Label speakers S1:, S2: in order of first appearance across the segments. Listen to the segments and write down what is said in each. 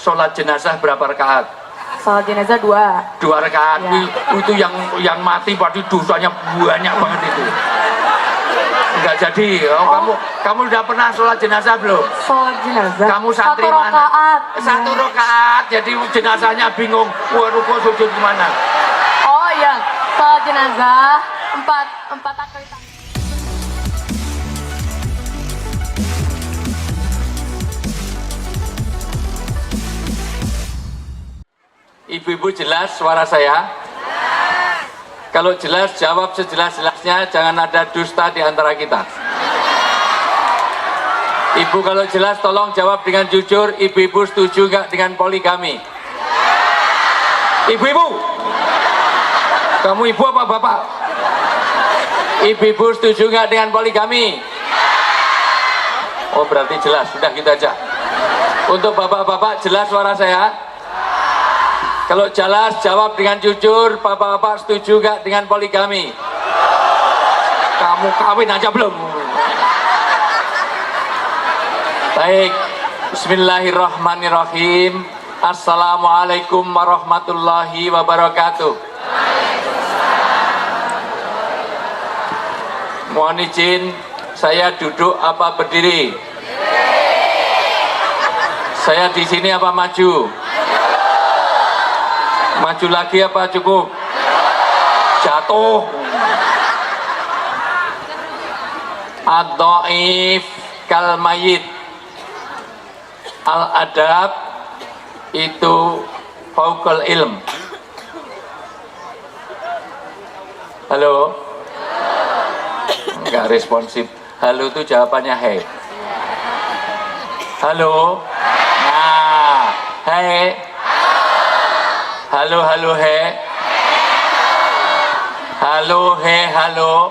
S1: sholat jenazah berapa rakaat?
S2: Sholat jenazah 2.
S1: 2 rakaat.
S2: Ya.
S1: Itu yang mati berarti dosanya banyak banget itu. Enggak jadi. Kamu udah pernah sholat jenazah belum?
S2: Sholat jenazah.
S1: Kamu santri
S2: 1
S1: mana?
S2: rakaat.
S1: 1 rakaat. Jadi jenazahnya bingung. Wah, ruko sujud kemana?
S2: Oh iya, sholat jenazah 4 kali.
S1: Ibu-ibu jelas suara saya? Kalau jelas jawab sejelas-jelasnya, jangan ada dusta di antara kita. Ibu kalau jelas tolong jawab dengan jujur, ibu-ibu setuju nggak dengan poligami? Ibu-ibu? Kamu ibu apa bapak? Ibu-ibu setuju nggak dengan poligami? Oh berarti jelas, sudah gitu aja. Untuk bapak-bapak jelas suara saya? Kalau jelas jawab dengan jujur, bapak-bapak setuju nggak dengan poligami? Kamu kawin aja belum? Baik, bismillahirrahmanirrahim. Assalamualaikum warahmatullahi wabarakatuh. Mohon izin, saya duduk apa berdiri? Saya di sini apa maju? Maju lagi apa cukup? Jatuh. Ad-dhaif kal mayit. Al-adab itu fauqal ilm. Halo? Enggak responsif. Halo itu jawabannya hey. Halo? Nah, hey. Halo, halo, he. Halo, he, halo.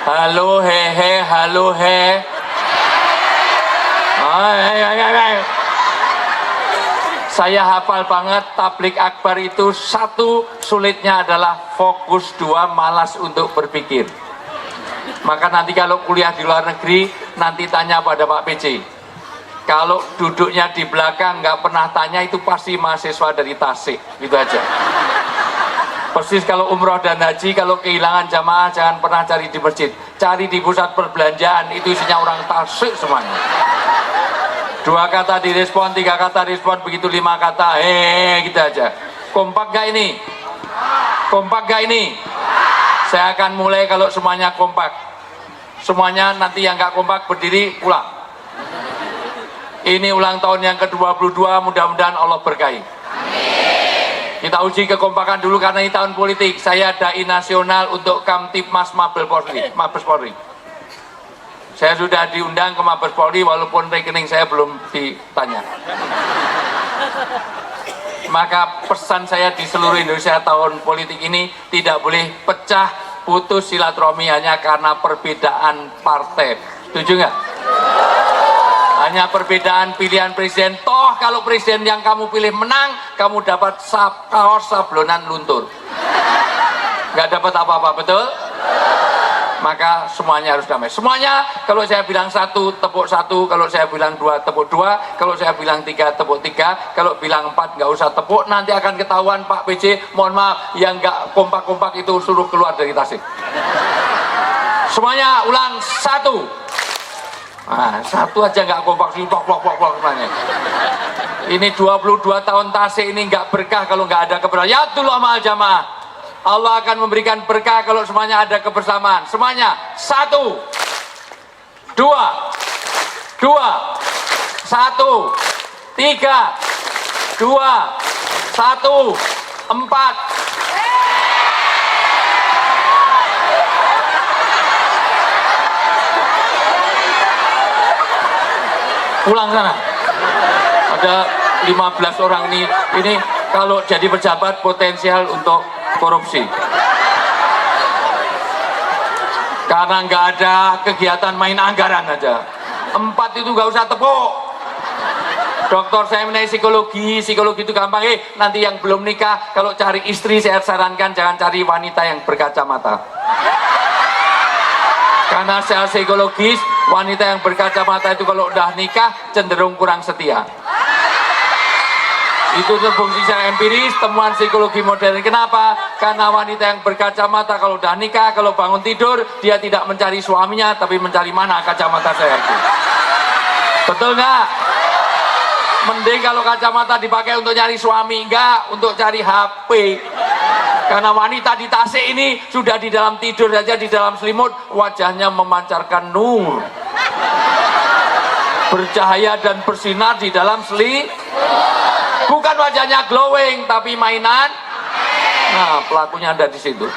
S1: Halo, he, halo, he. Saya hafal banget tablik akbar itu. 1, sulitnya adalah fokus. 2, malas untuk berpikir. Maka nanti kalau kuliah di luar negeri, nanti tanya pada Pak PC. Kalau duduknya di belakang nggak pernah tanya, itu pasti mahasiswa dari Tasik, gitu aja. Persis kalau umroh dan haji, kalau kehilangan jamaah jangan pernah cari di masjid, cari di pusat perbelanjaan, itu isinya orang Tasik semuanya. 2 kata direspon, 3 kata respon, begitu 5 kata, gitu aja. Kompak gak ini? Kompak gak ini? Saya akan mulai kalau semuanya kompak. Semuanya nanti yang nggak kompak berdiri pulang. Ini ulang tahun yang ke-22, mudah-mudahan Allah berkahi. Kita uji kekompakan dulu karena ini tahun politik. Saya dai nasional untuk Kamtipmas Mabes Polri. Saya sudah diundang ke Mabes Polri walaupun rekening saya belum ditanya. Maka pesan saya di seluruh Indonesia tahun politik ini tidak boleh pecah, putus silaturahmi hanya karena perbedaan partai. Setuju nggak? Hanya perbedaan pilihan presiden. Toh kalau presiden yang kamu pilih menang, kamu dapat kaos sablonan luntur. Nggak dapat apa-apa, betul? Maka semuanya harus damai. Semuanya, kalau saya bilang 1, tepuk 1. Kalau saya bilang 2, tepuk 2. Kalau saya bilang 3, tepuk 3. Kalau bilang 4, nggak usah tepuk. Nanti akan ketahuan Pak PC, mohon maaf, yang nggak kompak-kompak itu suruh keluar dari Tasik. Semuanya ulang 1. Nah, 1 aja nggak kompak, plok semuanya. Ini 22 tahun Tasik ini nggak berkah kalau nggak ada kebersamaan. Ya Abdullah ma'al jamaah. Allah akan memberikan berkah kalau semuanya ada kebersamaan. Semuanya 1, 2, 1, 3, 2, 1, 4. Pulang sana. Ada 15 orang ini kalau jadi pejabat potensial untuk korupsi. Karena nggak ada kegiatan main anggaran aja. 4 itu nggak usah tepuk. Dokter saya mengenai psikologi itu gampang. Nanti yang belum nikah kalau cari istri saya sarankan jangan cari wanita yang berkacamata. Karena secara psikologis Wanita yang berkacamata itu kalau udah nikah cenderung kurang setia. Itu terbukti secara empiris, temuan psikologi modern. Kenapa? Karena wanita yang berkacamata kalau udah nikah, kalau bangun tidur, dia tidak mencari suaminya, tapi mencari mana kacamata saya itu. Betul nggak? Mending kalau kacamata dipakai untuk nyari suami, enggak untuk cari HP. Karena wanita di Tasik ini sudah di dalam tidur saja, di dalam selimut, wajahnya memancarkan nur, bercahaya dan bersinar di dalam selimut. Bukan wajahnya glowing, tapi mainan. Nah, pelakunya ada di situ.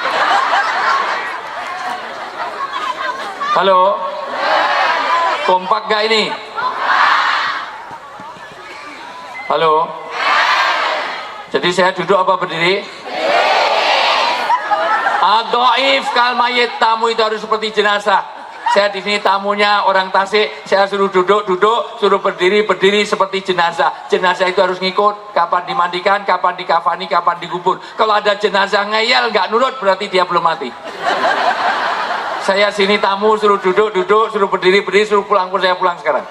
S1: Halo, kompak gak ini? Halo. Jadi saya duduk apa berdiri? Dhaif kal mayit, tamu itu harus seperti jenazah. Saya di sini tamunya orang Tasik, saya suruh duduk, suruh berdiri seperti jenazah. Jenazah itu harus ngikut, kapan dimandikan, kapan dikafani, kapan dikubur. Kalau ada jenazah ngeyel, nggak nurut, berarti dia belum mati. Saya sini tamu, suruh duduk, suruh berdiri, suruh pulang pun saya pulang sekarang.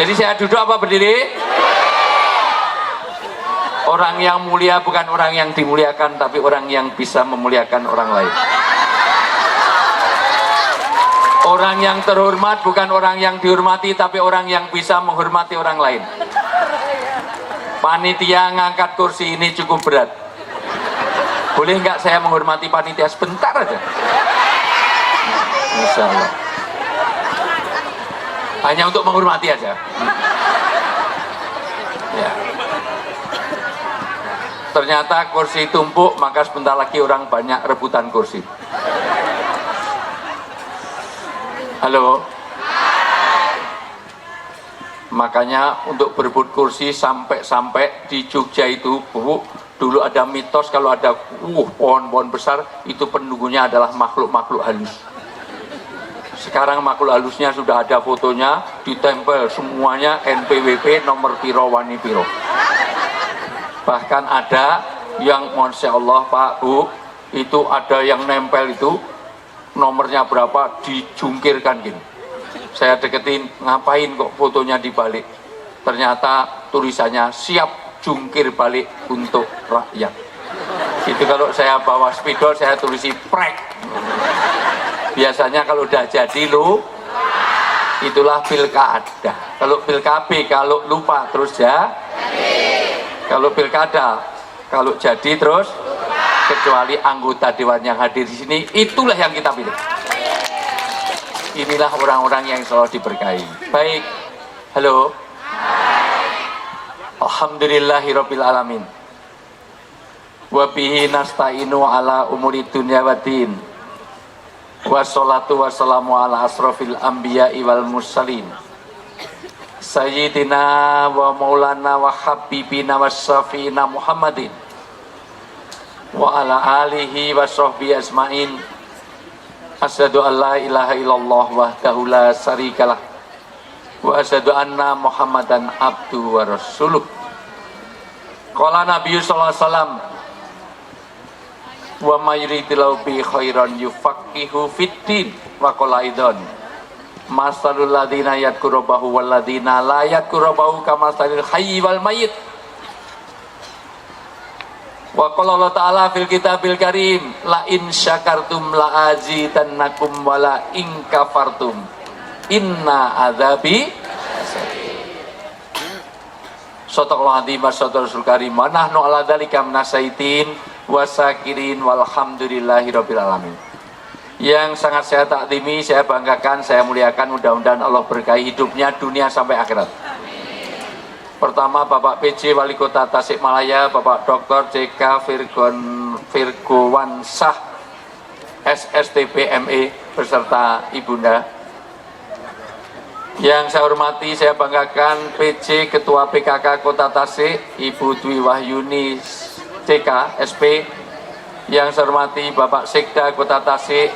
S1: Jadi saya duduk apa berdiri? Orang yang mulia bukan orang yang dimuliakan, tapi orang yang bisa memuliakan orang lain. Orang yang terhormat bukan orang yang dihormati, tapi orang yang bisa menghormati orang lain. Panitia ngangkat kursi ini cukup berat. Boleh nggak saya menghormati panitia sebentar aja? Insya Allah. Hanya untuk menghormati aja. Ya. Ternyata kursi tumpuk, maka sebentar lagi orang banyak rebutan kursi. Halo. Makanya untuk berebut kursi sampai di Jogja itu, Bu, dulu ada mitos kalau ada pohon-pohon besar itu penunggunya adalah makhluk-makhluk halus. Sekarang makhluk halusnya sudah ada fotonya, ditempel semuanya NPWP nomor piro wani piro. Bahkan ada yang Masya Allah Pak Bu, itu ada yang nempel itu nomornya berapa dijungkirkan gini. Saya deketin, ngapain kok fotonya dibalik? Ternyata tulisannya siap jungkir balik untuk rakyat. Itu kalau saya bawa spidol saya tulisi prek. Biasanya kalau udah jadi lu, itulah pilkada. Kalau pilkab, kalau lupa terus ya. Kalau pilkada, kalau jadi terus, kecuali anggota dewan yang hadir di sini, itulah yang kita pilih. Inilah orang-orang yang selalu diberkahi. Baik, halo. Alhamdulillahirabbil alamin. Wa bihi nasta'inu ala umuri dunya waddin. Wassalatu wassalamu ala asrofil anbiya'i wal mursalin. Sayyidina wa maulana wa habibina wa syafi'ina Muhammadin wa ala alihi wa sahbihi asma'in. Asyhadu an la ilaha illallah wahdahu la syarikalah wa asyhadu anna Muhammadan abduhu wa rasuluh. Qala Nabi sallallahu alaihi wasallam wa may yuridillahu bi khairan yufaqihu fiddin wa qala aidan masalul ladina yadkurubahu wal ladina la yadkurubahu kamasalil hayyi wal mayyit. Wa qala Allah ta'ala fil kitabil karim la in syakartum la azidannakum wa la in kafartum inna adzabi Sadaqallahu adzim wa sadaqal karim wa nahnu ala dzalika minasaitin wasakirin walhamdulillahirabbil alamin. Yang sangat saya takzimi, saya banggakan, saya muliakan, mudah-mudahan Allah berkahi hidupnya dunia sampai akhirat. Pertama Bapak PJ Wali Kota Tasikmalaya, Bapak Dr. JK Virgowansah SSTP ME beserta Ibunda. Yang saya hormati, saya banggakan PJ Ketua PKK Kota Tasik Ibu Dwi Wahyuni CK SP. Yang saya hormati Bapak Sekda Kota Tasik,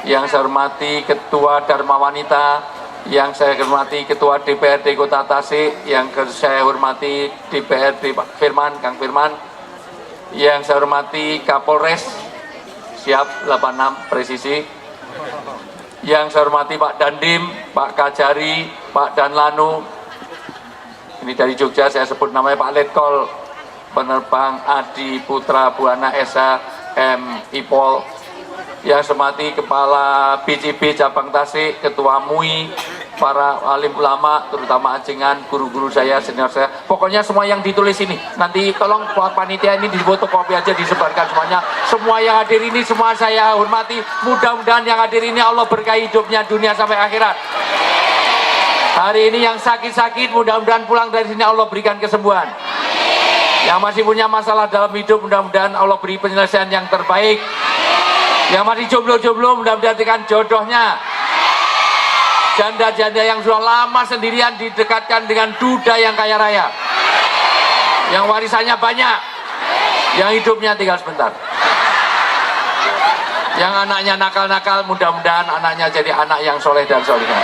S1: yang saya hormati Ketua Dharma Wanita, yang saya hormati Ketua DPRD Kota Tasik, yang saya hormati DPRD Pak Firman, Kang Firman, yang saya hormati Kapolres, siap 86 presisi, Yang saya hormati Pak Dandim, Pak Kajari, Pak Danlanu. Ini dari Jogja, saya sebut namanya Pak Letkol, penerbang Adi Putra Buana Esa M. Ipol. Yang saya hormati Kepala BCB Cabang Tasik, Ketua MUI, para alim ulama, terutama ajengan, guru-guru saya, senior saya. Pokoknya semua yang ditulis ini. Nanti tolong buat panitia ini difotokopi aja, disebarkan semuanya. Semua yang hadir ini, semua saya hormati. Mudah-mudahan yang hadir ini Allah berkahi hidupnya dunia sampai akhirat. Hari ini yang sakit-sakit, mudah-mudahan pulang dari sini Allah berikan kesembuhan. Yang masih punya masalah dalam hidup, mudah-mudahan Allah beri penyelesaian yang terbaik. Yang masih jomblo-jomblo, mudah-mudahan dengan jodohnya. Janda-janda yang sudah lama sendirian didekatkan dengan duda yang kaya raya. Yang warisannya banyak, yang hidupnya tinggal sebentar. Yang anaknya nakal-nakal, mudah-mudahan anaknya jadi anak yang soleh dan solehah.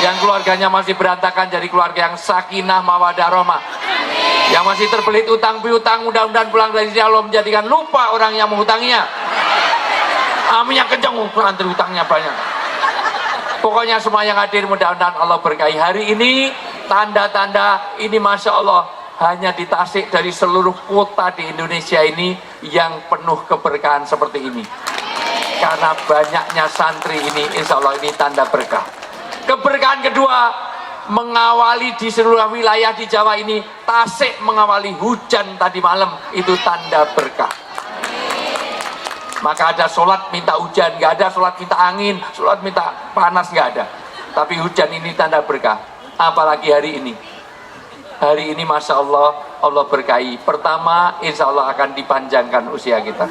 S1: Yang keluarganya masih berantakan, jadi keluarga yang sakinah mawadah rahmah. Yang masih terbelit utang piutang, mudah-mudahan pulang dari sini Allah menjadikan lupa orang yang menghutanginya. Amin yang kencang, antri utangnya banyak. Pokoknya semua yang hadir mudah-mudahan Allah berkahi. Hari ini tanda-tanda ini Masya Allah hanya di Tasik dari seluruh kota di Indonesia ini yang penuh keberkahan seperti ini. Karena banyaknya santri ini, insya Allah ini tanda berkah. Keberkahan kedua, mengawali di seluruh wilayah di Jawa ini, Tasik mengawali hujan tadi malam, itu tanda berkah. Maka ada sholat minta hujan, nggak ada sholat minta angin, sholat minta panas, nggak ada. Tapi hujan ini tanda berkah. Apalagi hari ini. Hari ini Masya Allah, Allah berkahi. Pertama, insya Allah akan dipanjangkan usia kita.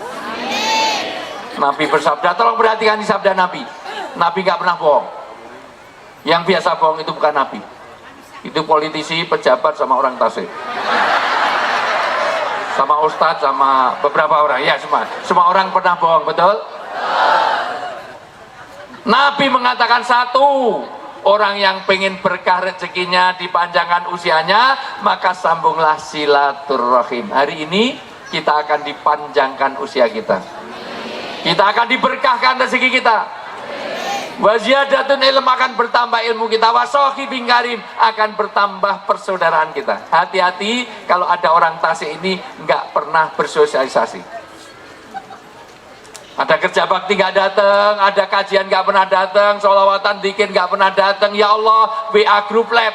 S1: Nabi bersabda, tolong perhatikan di sabda Nabi. Nabi nggak pernah bohong. Yang biasa bohong itu bukan Nabi. Itu politisi, pejabat, sama orang Tasik. Sama ustadz, sama beberapa orang, ya semua orang pernah bohong, betul? Nabi mengatakan satu, orang yang pengen berkah rezekinya, dipanjangkan usianya, maka sambunglah silaturrahim. Hari ini kita akan dipanjangkan usia kita, kita akan diberkahkan rezeki kita. Waziyadatun ilm, akan bertambah ilmu kita. Wasohi bingkarim, akan bertambah persaudaraan kita. Hati-hati kalau ada orang Tasik ini nggak pernah bersosialisasi. Ada kerja bakti nggak datang, ada kajian nggak pernah datang, sholawatan dikit nggak pernah datang. Ya Allah, WA group lab,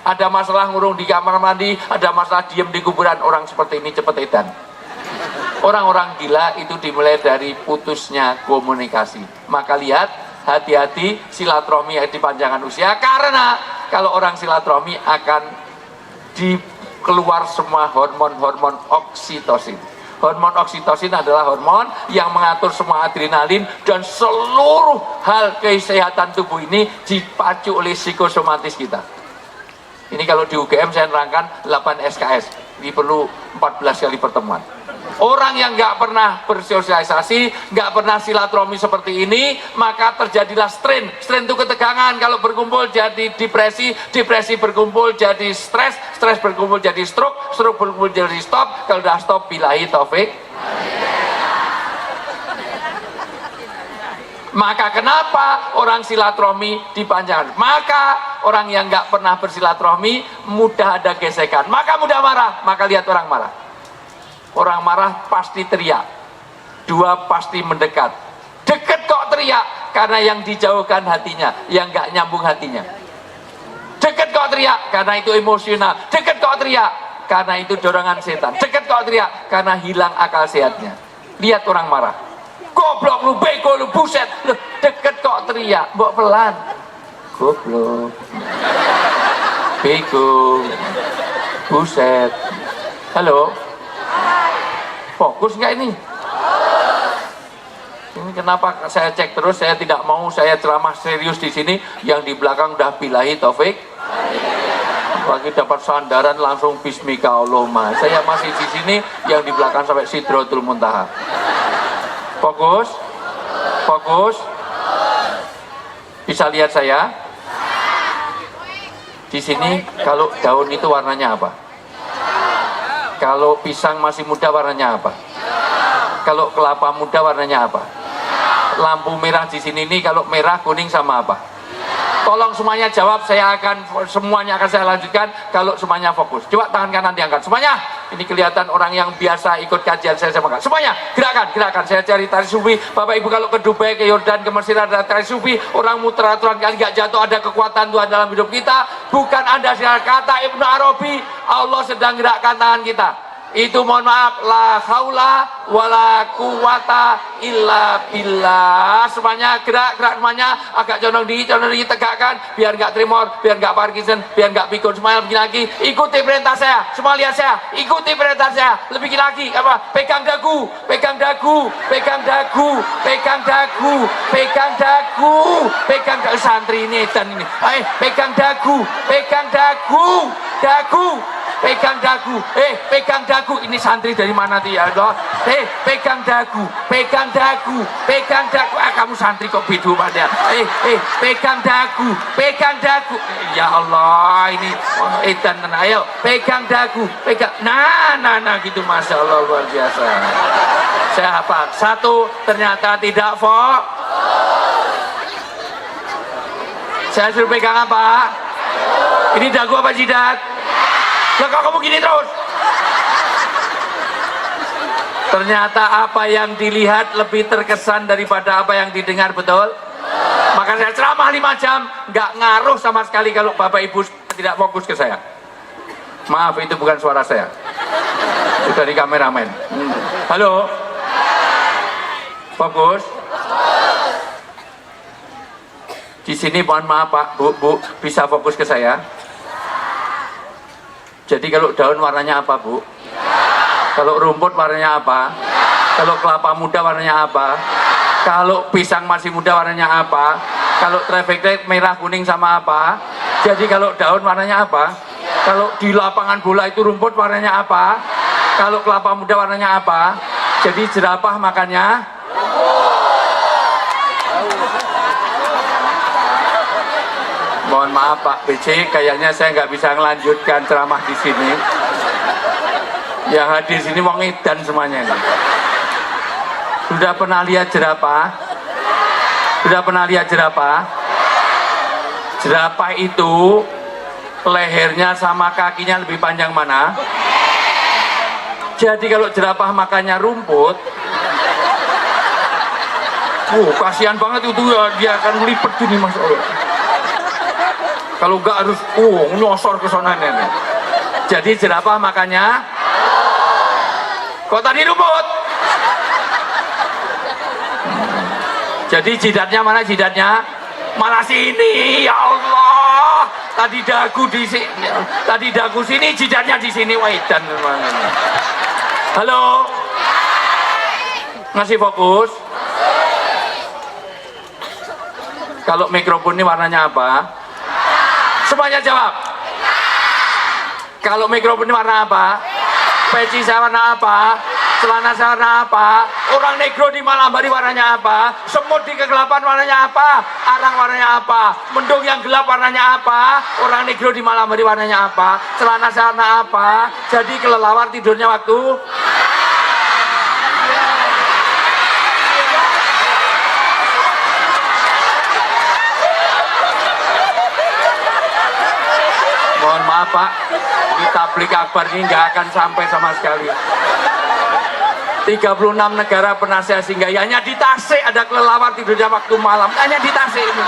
S1: ada masalah ngurung di kamar mandi, ada masalah diem di kuburan. Orang seperti ini cepet edan. Orang-orang gila itu dimulai dari putusnya komunikasi. Maka lihat, hati-hati silaturahmi dipanjangkan usia, karena kalau orang silaturahmi akan dikeluar semua hormon-hormon oksitosin. Hormon oksitosin adalah hormon yang mengatur semua adrenalin dan seluruh hal kesehatan tubuh ini dipacu oleh psikosomatis kita. Ini kalau di UGM saya nerangkan 8 SKS, ini perlu 14 kali pertemuan. Orang yang nggak pernah bersosialisasi, nggak pernah silaturahmi seperti ini, maka terjadilah strain. Strain itu ketegangan, kalau berkumpul jadi depresi, depresi berkumpul jadi stres, stres berkumpul jadi stroke, stroke berkumpul jadi stop, kalau udah stop billahi taufik. Maka kenapa orang silaturahmi dipanjangkan? Maka orang yang nggak pernah bersilaturahmi mudah ada gesekan, maka mudah marah. Maka lihat orang marah. Orang marah pasti teriak. Dua, pasti mendekat. Dekat kok teriak, karena yang dijauhkan hatinya, yang nggak nyambung hatinya. Dekat kok teriak, karena itu emosional. Dekat kok teriak, karena itu dorongan setan. Dekat kok teriak, karena hilang akal sehatnya. Lihat orang marah. Goblok lu, bego lu, buset. Loh, deket kok teriak, mbok pelan. Goblok, bego, buset. Halo, fokus nggak ini? Ini kenapa saya cek terus, saya tidak mau saya ceramah serius di sini, yang di belakang udah billahi taufik. Lagi dapat sandaran langsung bismika Allahumma. Saya masih di sini, yang di belakang sampai Sidratul Muntaha. Fokus, fokus. Bisa lihat saya? Di sini kalau daun itu warnanya apa? Kalau pisang masih muda warnanya apa? Kalau kelapa muda warnanya apa? lampu merah di sini nih kalau merah kuning sama apa? Tolong semuanya jawab, semuanya akan saya lanjutkan kalau semuanya fokus. Coba tangan kanan diangkat semuanya. Ini kelihatan orang yang biasa ikut kajian saya sama kak. Semuanya gerakan. Saya cari tari sufi. Bapak Ibu kalau ke Dubai, ke Yordan, ke Mesir ada tari sufi. Orang muter aturan kali nggak jatuh, ada kekuatan Tuhan dalam hidup kita. Bukan Anda salah, kata Ibnu Arabi, Allah sedang gerakkan tangan kita. Itu mohon maaf, la haula wala quwata illa billah. Semuanya gerak semuanya, agak condong dikit tegakkan, biar nggak tremor, biar nggak Parkinson, biar nggak pikun. Semuanya lebih lagi, ikuti perintah saya. Semua lihat saya, ikuti perintah saya. Lebih lagi apa? Pegang dagu. Santri ini dan ini. Pegang dagu. Pegang dagu. Ini santri dari mana dia? Pegang dagu. Kamu santri kok bidu pada? Pegang dagu. Ya Allah, ini edan. Ayo, pegang dagu. Nah, gitu, masya Allah, luar biasa. Saya hafal. Satu, ternyata tidak saya suruh pegang apa? Ini dagu apa jidat? Lah kok kamu gini terus? Ternyata apa yang dilihat lebih terkesan daripada apa yang didengar, betul? Maka saya ceramah 5 jam, nggak ngaruh sama sekali kalau Bapak Ibu tidak fokus ke saya. Maaf, itu bukan suara saya. Itu dari kameramen. Halo? Fokus? Di sini mohon maaf Pak, Bu, bisa fokus ke saya? Jadi kalau daun warnanya apa, Bu? Kalau rumput warnanya apa? Kalau kelapa muda warnanya apa? Kalau pisang masih muda warnanya apa? Kalau traffic light merah kuning sama apa? Jadi kalau daun warnanya apa? Kalau di lapangan bola itu rumput warnanya apa? Kalau kelapa muda warnanya apa? Jadi jerapah makannya mohon maaf Pak BC, kayaknya saya nggak bisa melanjutkan ceramah di sini. Yang hadir sini wong edan semuanya ini. Sudah pernah lihat jerapah? Jerapah itu lehernya sama kakinya lebih panjang mana? Jadi kalau jerapah makannya rumput, kasihan banget itu ya, dia akan melipet gini Mas Allah. Kalau enggak harus nyosor ke sana nenek. Jadi jerapah makannya kok tadi rumput? Jadi jidatnya mana jidatnya? Malah sini, ya Allah. Tadi dagu di sini, tadi dagu sini, jidatnya di sini. Waidan. Halo? Masih fokus? Kalau mikrofon ini warnanya apa? Semuanya jawab. Kalau mikrofon ini warna apa? Peci saya warna apa? Celana saya warna apa? Orang negro di malam hari warnanya apa? Semut di kegelapan warnanya apa? Arang warnanya apa? Mendung yang gelap warnanya apa? Orang negro di malam hari warnanya apa? Celana saya warna apa? Jadi kelelawar tidurnya waktu mohon maaf Pak, di tablik akbar ini nggak akan sampai sama sekali. 36 negara pernah saya singgahi, hanya di Tasik ada kelelawar tidurnya waktu malam, hanya di Tasik ini.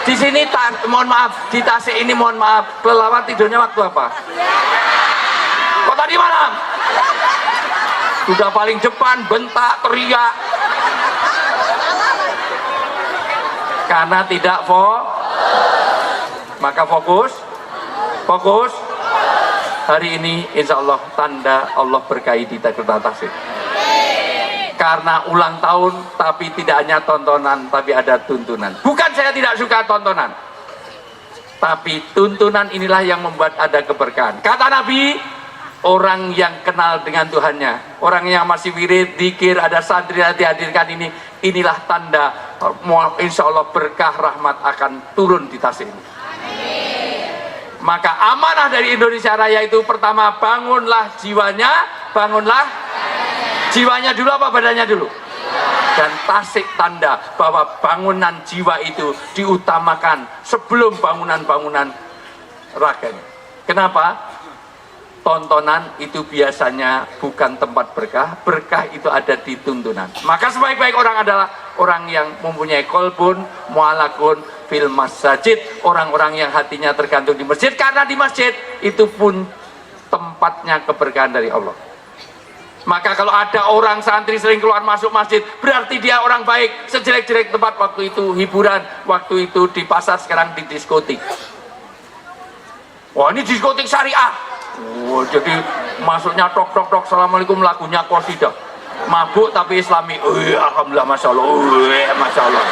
S1: Di sini, mohon maaf, di Tasik ini mohon maaf, kelelawar tidurnya waktu apa? Kok tadi malam? Sudah paling depan, bentak, teriak. Karena tidak maka fokus. Hari ini insya Allah tanda Allah berkahi di Kota Tasik. Karena ulang tahun, tapi tidak hanya tontonan, tapi ada tuntunan. Bukan saya tidak suka tontonan, tapi tuntunan inilah yang membuat ada keberkahan. Kata Nabi, orang yang kenal dengan Tuhannya, orang yang masih wirid, zikir, ada santri yang dihadirkan ini, inilah tanda insya Allah berkah rahmat akan turun di Tasik ini. Maka amanah dari Indonesia Raya itu pertama, bangunlah jiwanya, bangunlah Jiwanya dulu apa badannya dulu? Dan Tasik tanda bahwa bangunan jiwa itu diutamakan sebelum bangunan-bangunan raganya. Kenapa? Tontonan itu biasanya bukan tempat berkah, berkah itu ada di tuntunan. Maka sebaik-baik orang adalah orang yang mempunyai kolbun, mu'alakun, fil masjid, orang-orang yang hatinya tergantung di masjid, karena di masjid itu pun tempatnya keberkahan dari Allah. Maka kalau ada orang santri sering keluar masuk masjid, berarti dia orang baik. Sejelek-jelek tempat waktu itu hiburan, waktu itu di pasar, sekarang di diskotik. Wah, ini diskotik syariah. Oh, jadi masuknya tok tok tok, assalamualaikum, lagunya qasidah. Mabuk tapi islami. Alhamdulillah, masya Allah. Masya Allah.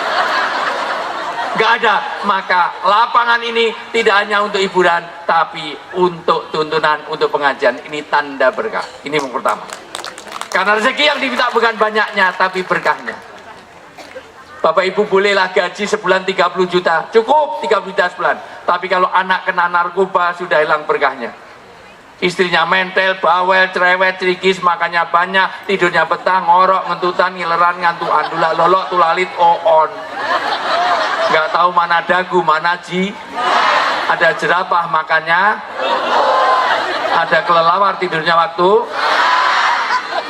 S1: Gak ada. Maka lapangan ini tidak hanya untuk hiburan, tapi untuk tuntunan, untuk pengajian. Ini tanda berkah. Ini yang pertama. Karena rezeki yang diminta bukan banyaknya, tapi berkahnya. Bapak Ibu bolehlah gaji sebulan 30 juta, cukup 30 juta sebulan. Tapi kalau anak kena narkoba, sudah hilang berkahnya. Istrinya mentel, bawel, cerewet, cerikis, makannya banyak, tidurnya betah, ngorok, ngentutan, ngileran, ngantuan, dulak lolok, tulalit, on. Nggak tahu mana dagu, mana ji. Ada jerapah makannya, ada kelelawar tidurnya waktu.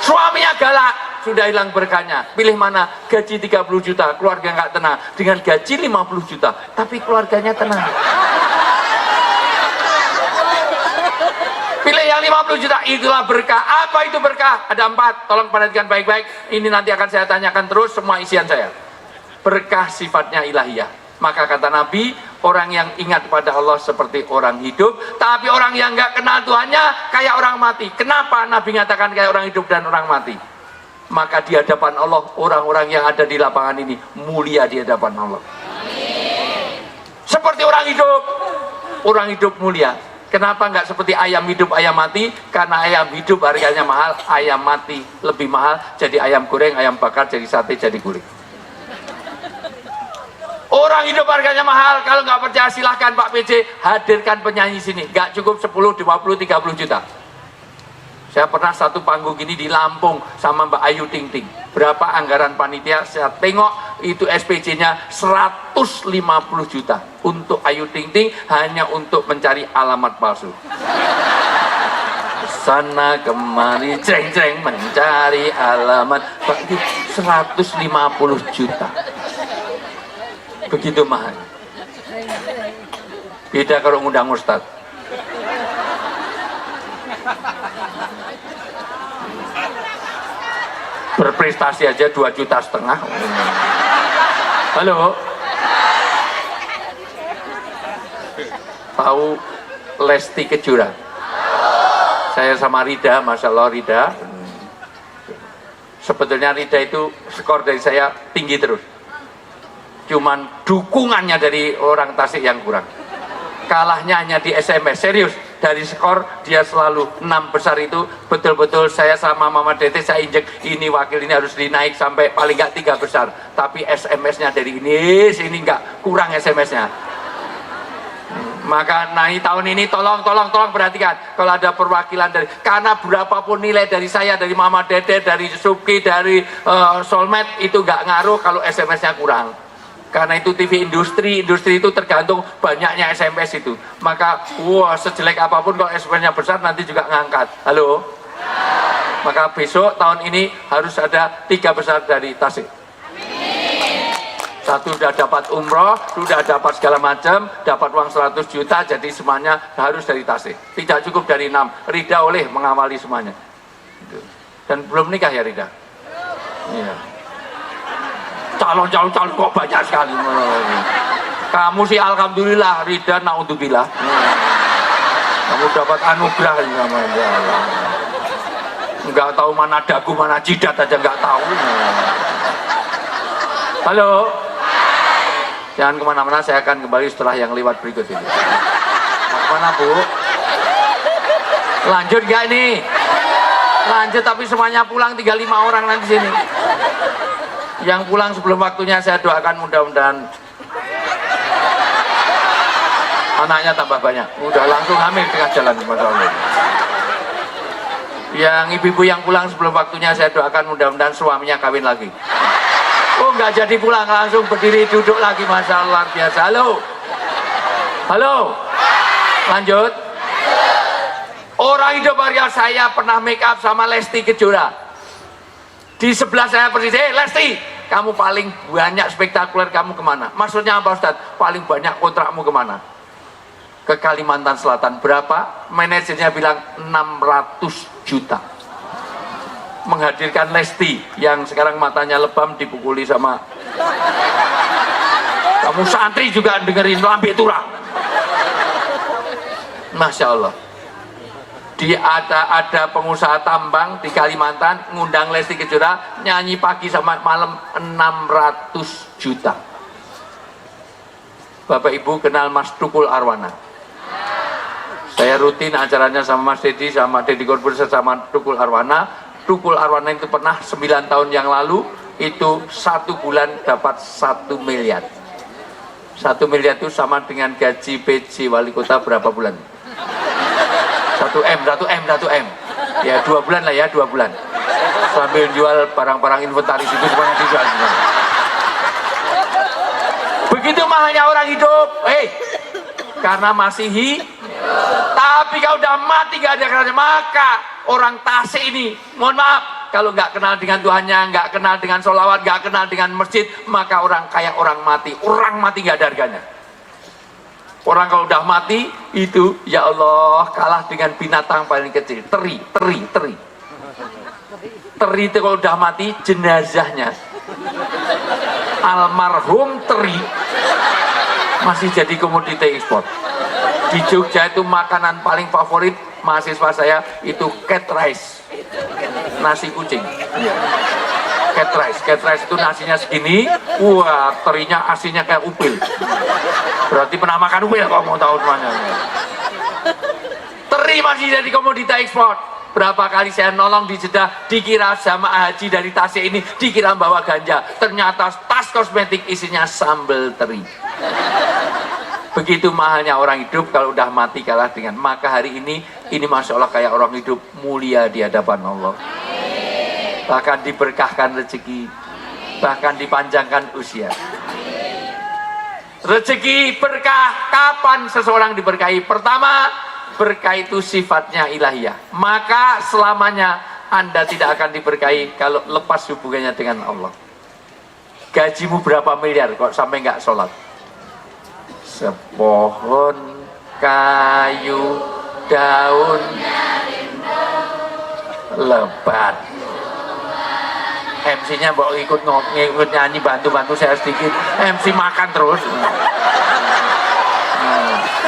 S1: Suaminya galak, sudah hilang berkahnya. Pilih mana? Gaji 30 juta, keluarga nggak tenang. Dengan gaji 50 juta, tapi keluarganya tenang. Pilih yang 50 juta, itulah berkah. Apa itu berkah? Ada 4, tolong perhatikan baik-baik. Ini nanti akan saya tanyakan terus semua isian saya. Berkah sifatnya ilahiyah. Maka kata Nabi, orang yang ingat pada Allah seperti orang hidup, tapi orang yang nggak kenal Tuhannya kayak orang mati. Kenapa Nabi mengatakan kayak orang hidup dan orang mati? Maka di hadapan Allah, orang-orang yang ada di lapangan ini mulia di hadapan Allah. Seperti orang hidup mulia. Kenapa nggak seperti ayam hidup, ayam mati? Karena ayam hidup harganya mahal, ayam mati lebih mahal. Jadi ayam goreng, ayam bakar, jadi sate, jadi guling. Orang hidup harganya mahal. Kalau nggak percaya silahkan Pak PJ hadirkan penyanyi sini. Nggak cukup 10, 20, 30 juta. Saya pernah satu panggung gini di Lampung sama Mbak Ayu Ting Ting. Berapa anggaran panitia? Saya tengok itu SPJ-nya 150 juta untuk Ayu Ting Ting, hanya untuk mencari alamat palsu. Sana kemari ceng-ceng mencari alamat. Itu 150 juta. Begitu mahal. Beda kalau ngundang ustad. Berprestasi aja 2,5 juta. Halo. Tahu Lesti Kejora? Saya sama Rida, Masya Allah Rida. Sebetulnya Rida itu skor dari saya tinggi terus. Cuman dukungannya dari orang Tasik yang kurang. Kalahnya hanya di SMS, serius. Dari skor dia selalu 6 besar itu betul-betul saya sama Mama Dete saya injek, ini wakil ini harus dinaik sampai paling nggak 3 besar. Tapi SMS-nya dari ini sini nggak, kurang SMS-nya. Maka tahun ini tolong perhatikan kalau ada perwakilan dari, karena berapapun nilai dari saya, dari Mama Dete, dari Subki, dari Solmed itu nggak ngaruh kalau SMS-nya kurang. Karena itu TV industri itu tergantung banyaknya SMS itu. Maka sejelek apapun kalau SMS-nya besar nanti juga ngangkat. Halo? Maka besok tahun ini harus ada 3 besar dari Tasik. Satu sudah dapat umroh, sudah dapat segala macam, dapat uang 100 juta, jadi semuanya harus dari Tasik. Tidak cukup dari 6. Rida oleh mengawali semuanya. Dan belum nikah ya Rida? Iya. Calon kok banyak sekali. Kamu sih alhamdulillah, Rida naudzubillah. Kamu dapat anugerah sama Allah. Enggak tahu mana dagu mana jidat aja enggak tahu. Halo. Jangan kemana-mana, saya akan kembali setelah yang lewat berikut ini. Mana Bu? Lanjut gak ini? Lanjut tapi semuanya pulang, tinggal 5 orang nanti sini. Yang pulang sebelum waktunya saya doakan mudah-mudahan anaknya tambah banyak. Udah langsung hamil tengah jalan, Masya Allah. Yang ibu-ibu yang pulang sebelum waktunya saya doakan mudah-mudahan suaminya kawin lagi. Oh nggak jadi pulang, langsung berdiri duduk lagi, Masya Allah, luar biasa. Halo, halo, lanjut. Orang hidup Arya, saya pernah make up sama Lesti Kejora. Di sebelah saya persis, Lesti, kamu paling banyak spektakuler kamu kemana? Maksudnya apa Ustaz? Paling banyak kontrakmu kemana? Ke Kalimantan Selatan. Berapa? Manajernya bilang 600 juta. Menghadirkan Lesti yang sekarang matanya lebam dipukuli sama kamu santri juga dengerin lambe turang. Masya Allah. Ada pengusaha tambang di Kalimantan ngundang Lesti Kejora nyanyi pagi sama malam 600 juta. Bapak Ibu kenal Mas Tukul Arwana? Saya rutin acaranya sama Mas Dedi, sama Deddy Corbuzier, sama Tukul Arwana. Tukul Arwana itu pernah 9 tahun yang lalu itu 1 bulan dapat 1 miliar. 1 miliar itu sama dengan gaji PJ wali kota berapa bulan? 1 M. Ya 2 bulan lah ya, 2 bulan. Sambil jual barang-barang inventaris itu semuanya dijual. Begitu mahalnya orang hidup. Karena masih tapi kalau udah mati gak ada kerana, maka orang Tasik ini, mohon maaf, kalau nggak kenal dengan Tuhannya, nggak kenal dengan sholawat, nggak kenal dengan masjid, maka orang kayak orang mati gak ada harganya. Orang kalau udah mati itu, ya Allah, kalah dengan binatang paling kecil. Teri itu kalau udah mati, jenazahnya almarhum teri masih jadi komoditi ekspor. Di Jogja itu makanan paling favorit mahasiswa saya itu cat rice, nasi kucing. Cat rice itu nasinya segini, wah terinya asinnya kayak upil. Berarti pernah makan upil kalau mau tahu semuanya. Teri masih jadi komoditi ekspor. Berapa kali saya nolong di Jeddah, dikira jamaah haji dari Tasik ini dikira bawa ganja, ternyata tas kosmetik isinya sambal teri. Begitu mahalnya orang hidup, kalau udah mati kalah dengan. Maka hari ini Masya Allah kayak orang hidup mulia di hadapan Allah. Bahkan diberkahkan rezeki, bahkan dipanjangkan usia. Rezeki berkah, kapan seseorang diberkahi? Pertama, berkah itu sifatnya ilahiyah. Maka selamanya Anda tidak akan diberkahi kalau lepas hubungannya dengan Allah. Gajimu berapa miliar kok sampai nggak sholat? Sepohon kayu daunnya lebat. MC-nya bawa ikut nyanyi, bantu saya sedikit. MC makan terus.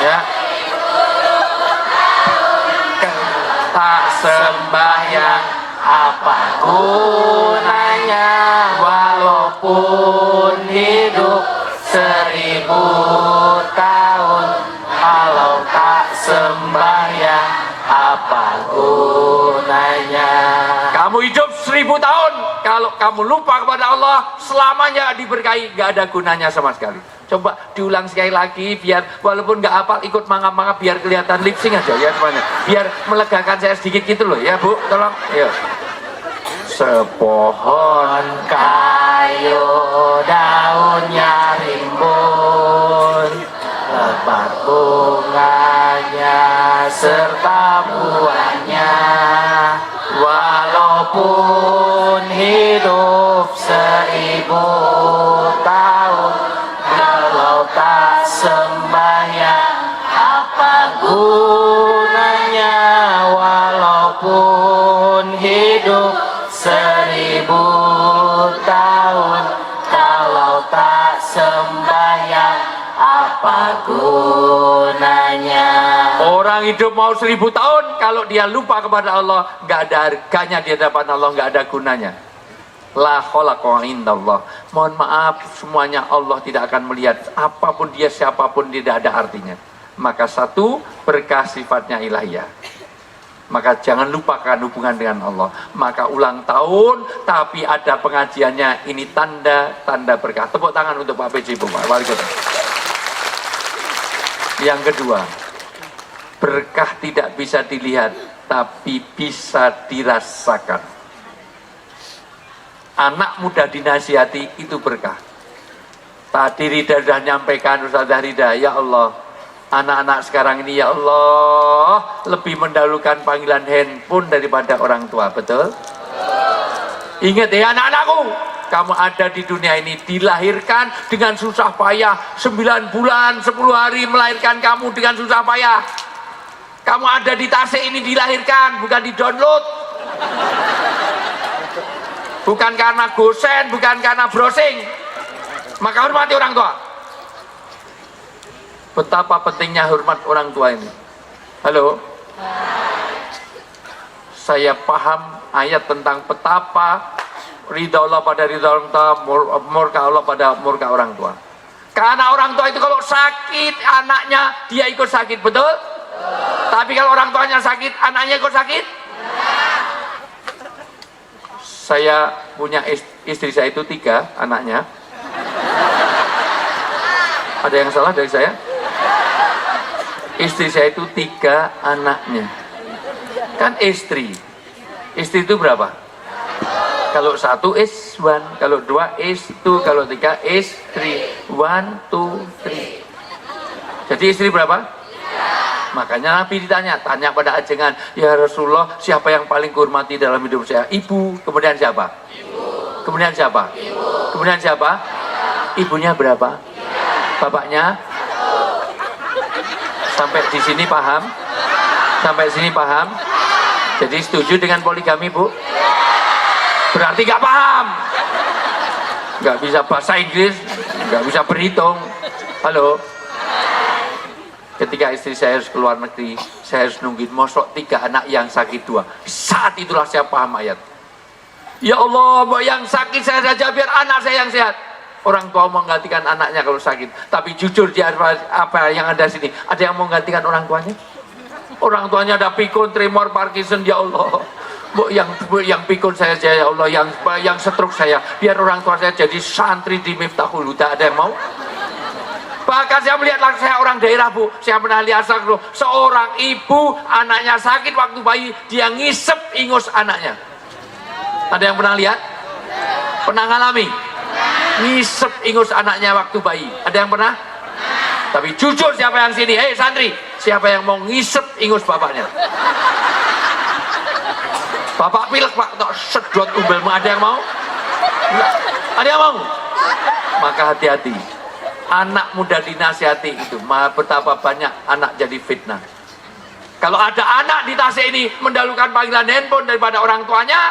S1: Ya. Tak sembahyang apa gunanya, walaupun hidup 1000 tahun, kalau tak sembahyang apa gunanya. Kamu hidup 1000 tahun, kalau kamu lupa kepada Allah, selamanya diberkahi, gak ada gunanya sama sekali. Coba diulang sekali lagi, biar walaupun gak hafal, ikut mangap-mangap, biar kelihatan lip sync aja ya semuanya, biar melegakan saya sedikit gitu loh ya Bu, tolong. Yuk. Sepohon kayu daunnya rimbun, lebat bunganya serta buahnya, walaupun hidup 1000 tahun, kalau tak sembahyang apa gunanya, walaupun hidup 1000 tahun, kalau tak sembahyang apa gunanya. Orang hidup mau 1000 tahun, kalau dia lupa kepada Allah, nggak ada harganya di hadapan Allah, nggak ada gunanya. La khalaqa indallah. Mohon maaf, semuanya Allah tidak akan melihat. Apapun dia, siapapun, tidak ada artinya. Maka satu, berkah sifatnya ilahiyah. Maka jangan lupakan hubungan dengan Allah. Maka ulang tahun, tapi ada pengajiannya. Ini tanda berkah. Tepuk tangan untuk Pak PJ, Pak Wali Kota. Yang kedua, berkah tidak bisa dilihat, tapi bisa dirasakan. Anak muda dinasihati itu berkah. Tadi Rida sudah nyampaikan, Ustazah Rida, ya Allah, anak-anak sekarang ini ya Allah lebih mendahulukan panggilan handphone daripada orang tua, betul? Ingat ya anak-anakku, kamu ada di dunia ini dilahirkan dengan susah payah, 9 bulan 10 hari melahirkan kamu dengan susah payah. Kamu ada di Tasik ini dilahirkan, bukan di download, bukan karena gosen, bukan karena browsing. Maka hormati orang tua. Betapa pentingnya hormat orang tua ini. Halo, saya paham ayat tentang betapa ridha Allah pada ridha orang tua, murka Allah pada murka orang tua. Karena orang tua itu kalau sakit, anaknya dia ikut sakit, betul? Tapi kalau orang tuanya sakit, anaknya ikut sakit? Saya punya istri saya itu 3 anaknya. Ada yang salah dari saya? Istri saya itu 3 anaknya. Kan istri itu berapa? Kalau 1 is 1, kalau 2 is 2, kalau 3 is 3. 1, 2, 3. Jadi istri berapa? Makanya Nabi tanya pada ajengan, ya Rasulullah, siapa yang paling kurmati dalam hidup saya? Ibu. Kemudian siapa? Ibu. Kemudian siapa? Ibu. Kemudian siapa? Ibunya berapa? Bapaknya? Sampai di sini paham? Sampai sini paham? Jadi setuju dengan poligami, Bu? Berarti gak paham, gak bisa bahasa Inggris, gak bisa berhitung. Halo, ketika istri saya harus keluar negeri, saya harus nungguin mosok 3 anak yang sakit 2. Saat itulah saya paham ayat. Ya Allah, yang sakit saya saja biar anak saya yang sehat. Orang tua menggantikan anaknya kalau sakit. Tapi jujur di apa yang ada sini, ada yang menggantikan orang tuanya? Orang tuanya ada pikun, tremor, Parkinson, ya Allah. Yang pikun saya ya Allah, yang stroke saya, biar orang tua saya jadi santri di Miftahul Huda. Ada yang mau? Bahkan saya melihat langsung, saya orang daerah, Bu, saya pernah lihat seorang ibu anaknya sakit waktu bayi, dia ngisep ingus anaknya. Ada yang pernah lihat? Pernah ngalami? Ngisep ingus anaknya waktu bayi. Ada yang pernah? Tapi jujur siapa yang sini? Hei santri, siapa yang mau ngisep ingus bapaknya? Bapak pilek, Pak, tak sedot umbelmu. Ada yang mau? Enggak. Ada yang mau? Maka hati-hati. Anak muda dinasihati itu, betapa banyak anak jadi fitnah. Kalau ada anak di Tasik ini mendahulukan panggilan handphone daripada orang tuanya,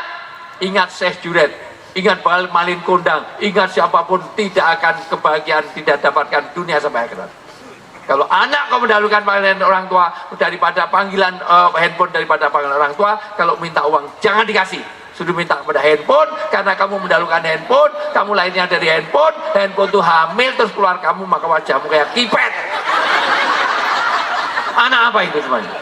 S1: ingat Syekh Juret, ingat Malin Kondang, ingat siapapun, tidak akan kebahagiaan, tidak dapatkan dunia sampai akhirat. Kalau anak kau mendahulukan panggilan orang tua daripada panggilan handphone daripada panggilan orang tua, kalau minta uang jangan dikasih. Sudah minta kepada handphone, karena kamu mendahulukan handphone, kamu lainnya dari handphone itu hamil, terus keluar kamu, maka wajahmu kayak kipet. Anak apa itu semuanya?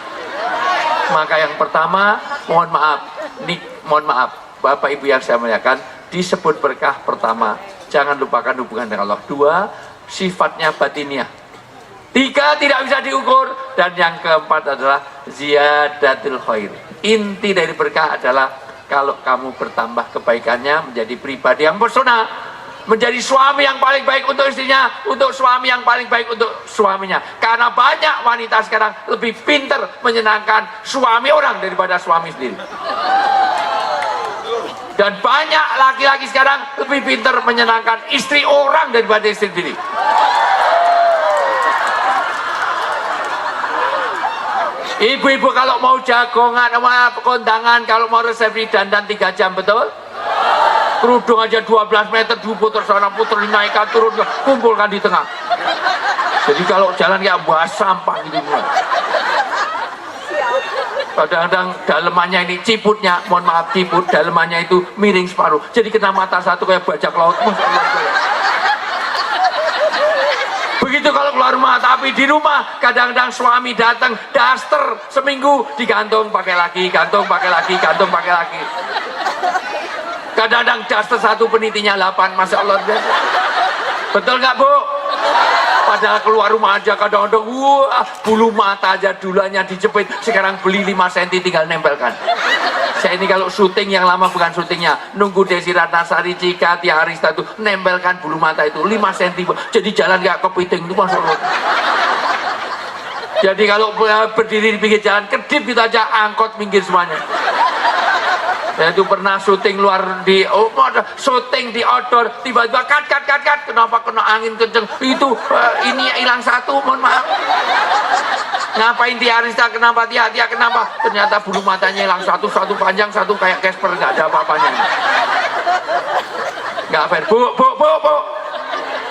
S1: Maka yang pertama, mohon maaf, Bapak Ibu yang saya muliakan, disebut berkah pertama, jangan lupakan hubungan dengan Allah. 2, sifatnya batiniah. 3, tidak bisa diukur. Dan yang keempat adalah ziyadatul khair. Inti dari berkah adalah kalau kamu bertambah kebaikannya, menjadi pribadi yang bersona, menjadi suami yang paling baik untuk istrinya, untuk suami yang paling baik untuk suaminya. Karena banyak wanita sekarang lebih pintar menyenangkan suami orang daripada suami sendiri. Dan banyak laki-laki sekarang lebih pintar menyenangkan istri orang daripada istri sendiri. Ibu-ibu kalau mau jagongan sama kondangan, kalau mau resepsi dandan 3 jam, betul? Kerudung aja 12 meter, diputer sana puter, dinaikkan turun, kumpulkan di tengah. Jadi kalau jalan kayak buah sampah gitu. Kadang-kadang dalemannya ini ciputnya, mohon maaf, ciput dalemannya itu miring separuh. Jadi kena mata satu kayak bajak laut. Masya Allah. Begitu kalau keluar rumah, tapi di rumah kadang-kadang suami datang, daster seminggu digantung pakai lagi, gantung pakai lagi, gantung pakai lagi. Kadang-kadang daster 1 penitinya 8, Masya Allah. Betul nggak, Bu? Padahal keluar rumah aja kadang-kadang, wah, bulu mata aja dulunya dijepit, sekarang beli 5 cm tinggal nempelkan. Saya ini kalau syuting yang lama bukan syutingnya, nunggu Desi Ratnasari, Cika, Tia Arista itu nempelkan bulu mata itu 5 cm, jadi jalan gak kepiting itu Masya Allah. Jadi kalau berdiri di pinggir jalan, kedip gitu aja, angkot minggir semuanya. Saya itu pernah syuting luar di syuting di outdoor, tiba-tiba cut, kenapa kena angin kenceng itu, ini hilang satu, mohon maaf. Ngapain Tia Arista, kenapa Tia kenapa, ternyata bulu matanya hilang satu panjang, satu kayak Casper, nggak ada apa-apanya. Nggak fair. Bu,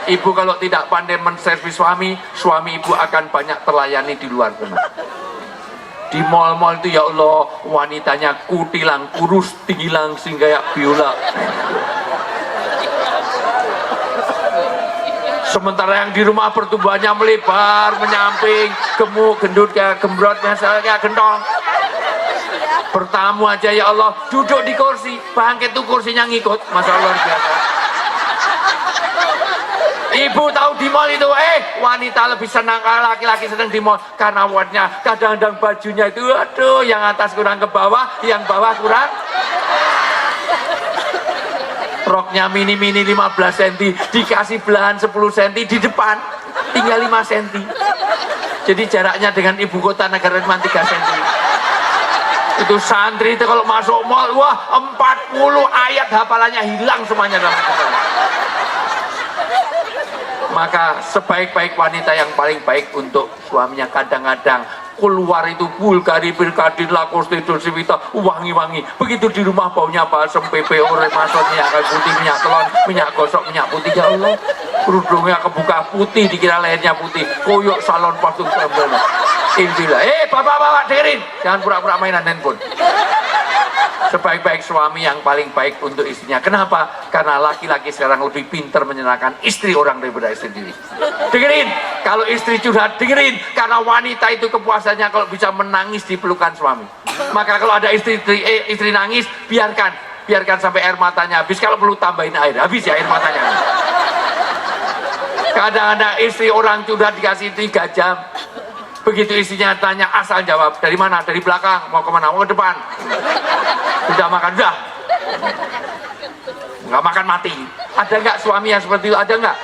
S1: ibu kalau tidak pandai menservis suami ibu akan banyak terlayani di luar sana. Di mall-mall itu ya Allah, wanitanya kutilang, kurus, tinggi langsing kayak biola. Sementara yang di rumah pertumbuhannya melebar, menyamping, gemuk, gendut kayak gembrot, kayak gentong. Bertamu aja ya Allah, duduk di kursi, bangkit tuh kursinya ngikut, Masya Allah luar biasa. Ibu tahu di mall itu, wanita lebih senang kalau laki-laki senang di mall karena warnanya kadang-kadang bajunya itu, aduh, yang atas kurang ke bawah, yang bawah kurang. Roknya mini 15 cm, dikasih belahan 10 cm di depan, tinggal 5 cm. Jadi jaraknya dengan ibu kota negara cuma 3 cm. Itu santri itu kalau masuk mall, wah 40 ayat hafalannya hilang semuanya dalam kepala. Maka sebaik-baik wanita yang paling baik untuk suaminya kadang-kadang keluar itu Bulgari, Birkadin, Lacoste, Dolce Vita, wangi-wangi. Begitu di rumah baunya balsem, PPO, Remasol, minyak kayu putih, minyak telon, minyak gosok, minyak putih. Ya Allah, kerudungnya kebuka putih, dikira lehernya putih. Koyok salon parfum Prambanan. Intilah, bapak-bapak dengerin, jangan pura-pura mainan handphone. Sebaik-baik suami yang paling baik untuk istrinya. Kenapa? Karena laki-laki sekarang lebih pintar menyenangkan istri orang daripada istri sendiri. Dengerin, kalau istri curhat, dengerin, karena wanita itu kepuasannya kalau bisa menangis di pelukan suami. Maka kalau ada istri nangis, biarkan sampai air matanya habis. Kalau perlu tambahin air, habis ya air matanya. Kadang-kadang istri orang curhat dikasih 3 jam. Begitu istrinya tanya, asal jawab, dari mana? Dari belakang, mau kemana? Mau ke depan. Udah makan, udah. Nggak makan mati. Ada nggak suami yang seperti itu? Ada nggak?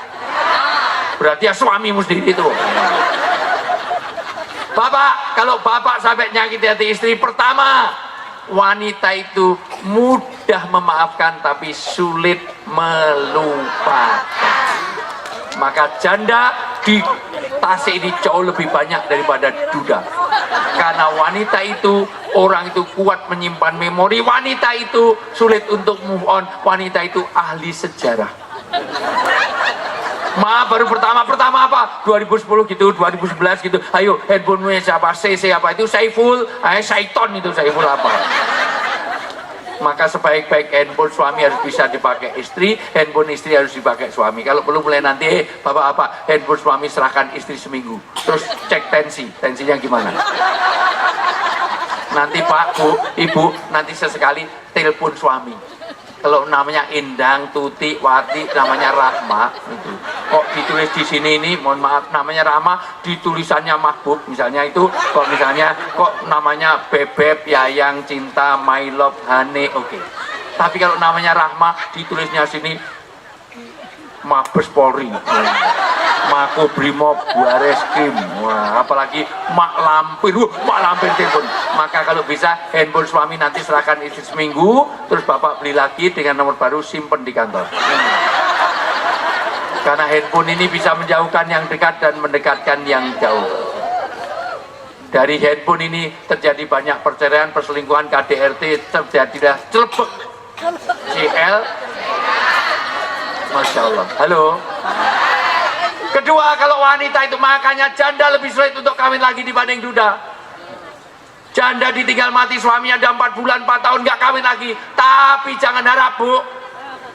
S1: Berarti ya suamimu sendiri itu. Bapak, kalau bapak sampai nyakiti hati istri, pertama, wanita itu mudah memaafkan tapi sulit melupakan. Maka janda di Tasik ini jauh lebih banyak daripada duda. Karena wanita itu, orang itu kuat menyimpan memori, wanita itu sulit untuk move on, wanita itu ahli sejarah. Maaf, baru pertama apa? 2010 gitu, 2011 gitu. Ayo, handphone siapa? CC apa? Itu Saiful, Saiton itu Saiful apa? Maka sebaik-baik handphone suami harus bisa dipakai istri, handphone istri harus dipakai suami. Kalau perlu mulai nanti, bapak apa? Handphone suami serahkan istri seminggu. Terus cek tensinya gimana? Nanti Pak, Bu, Ibu, nanti sesekali telepon suami. Kalau namanya Indang, Tuti, Wati, namanya Rahma, itu. Kok ditulis di sini ini, mohon maaf, namanya Rahma, ditulisannya Mahbub, misalnya itu. Kok misalnya, kok namanya Bebek, Yayang, Cinta, My Love, Hane, oke. Tapi kalau namanya Rahma, ditulisnya sini Mabes Polri, Mako Brimob, Bareskrim, wah, apalagi Mak Lampir telepon. Maka kalau bisa handphone suami nanti serahkan istri seminggu, terus bapak beli lagi dengan nomor baru, simpen di kantor. Karena handphone ini bisa menjauhkan yang dekat dan mendekatkan yang jauh. Dari handphone ini terjadi banyak perceraian, perselingkuhan, KDRT, terjadilah celebek CL. Masya Allah. Halo. Kedua, kalau wanita itu makanya janda lebih sulit untuk kawin lagi dibanding duda. Janda ditinggal mati suaminya ada 4 bulan, 4 tahun nggak kawin lagi. Tapi jangan harap, Bu.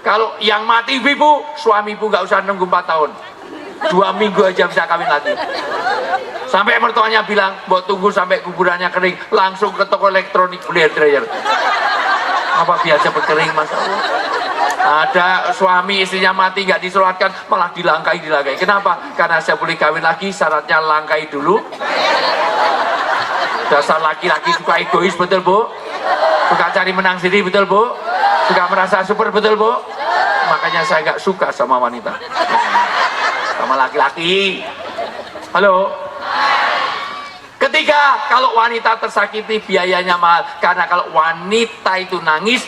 S1: Kalau yang mati ibu, suami ibu nggak usah nunggu 4 tahun. 2 minggu aja bisa kawin lagi. Sampai mertuanya bilang, mau tunggu sampai kuburannya kering, langsung ke toko elektronik beli hair dryer. Apa biasa cepet kering, Mas Allah? Ada suami istrinya mati nggak disolatkan, malah dilangkai. Kenapa? Karena saya boleh kawin lagi, syaratnya langkai dulu. Dasar laki-laki suka egois, betul Bu? Suka cari menang sendiri, betul Bu? Suka merasa super, betul Bu? Makanya saya nggak suka sama wanita, sama laki-laki. Halo? Ketiga, kalau wanita tersakiti biayanya mahal. Karena kalau wanita itu nangis,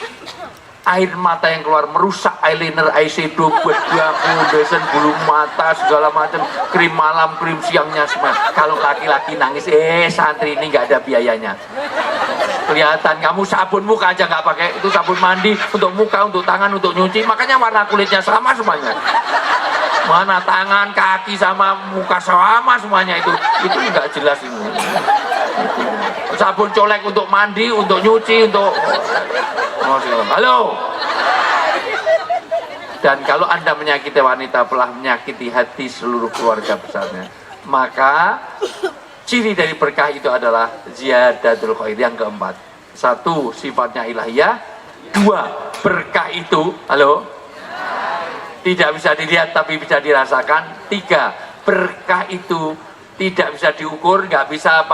S1: air mata yang keluar merusak eyeliner, eyeshadow, buat dia foundation, bulu mata, segala macam, krim malam, krim siangnya semua. Kalau laki-laki nangis, santri ini nggak ada biayanya. Kelihatan kamu sabun muka aja nggak pakai, itu sabun mandi untuk muka, untuk tangan, untuk nyuci. Makanya warna kulitnya sama semuanya. Mana tangan, kaki sama muka sama semuanya itu nggak jelas ini. Sabun colek untuk mandi, untuk nyuci, untuk halo. Dan kalau Anda menyakiti wanita, telah menyakiti hati seluruh keluarga besarnya. Maka ciri dari berkah itu adalah ziyadatul khair. Yang keempat, satu, sifatnya ilahiyah. Dua, berkah itu, halo, tidak bisa dilihat tapi bisa dirasakan. Tiga, berkah itu tidak bisa diukur, nggak bisa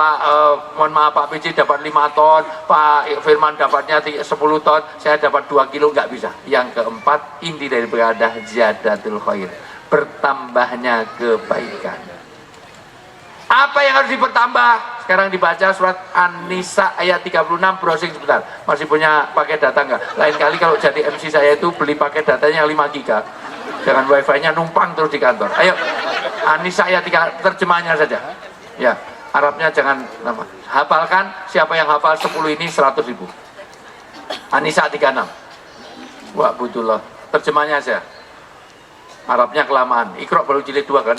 S1: mohon maaf Pak PJ dapat 5 ton, Pak Firman dapatnya 10 ton, saya dapat 2 kilo, nggak bisa. Yang keempat, inti dari beradah ziyadatul khair, bertambahnya kebaikan. Apa yang harus dipertambah? Sekarang dibaca surat An-Nisa ayat 36, browsing sebentar. Masih punya paket data nggak? Lain kali kalau jadi MC saya itu beli paket datanya 5 giga. Jangan wifi-nya numpang terus di kantor. Ayo, An-Nisa ayat 3, terjemahnya saja. Ya, Arabnya jangan nama. Hafalkan, siapa yang hafal 10 ini 100.000. An-Nisa 36. Wah, Budullah. Terjemahnya saja. Arabnya kelamaan. Iqra baru jilid 2 kan?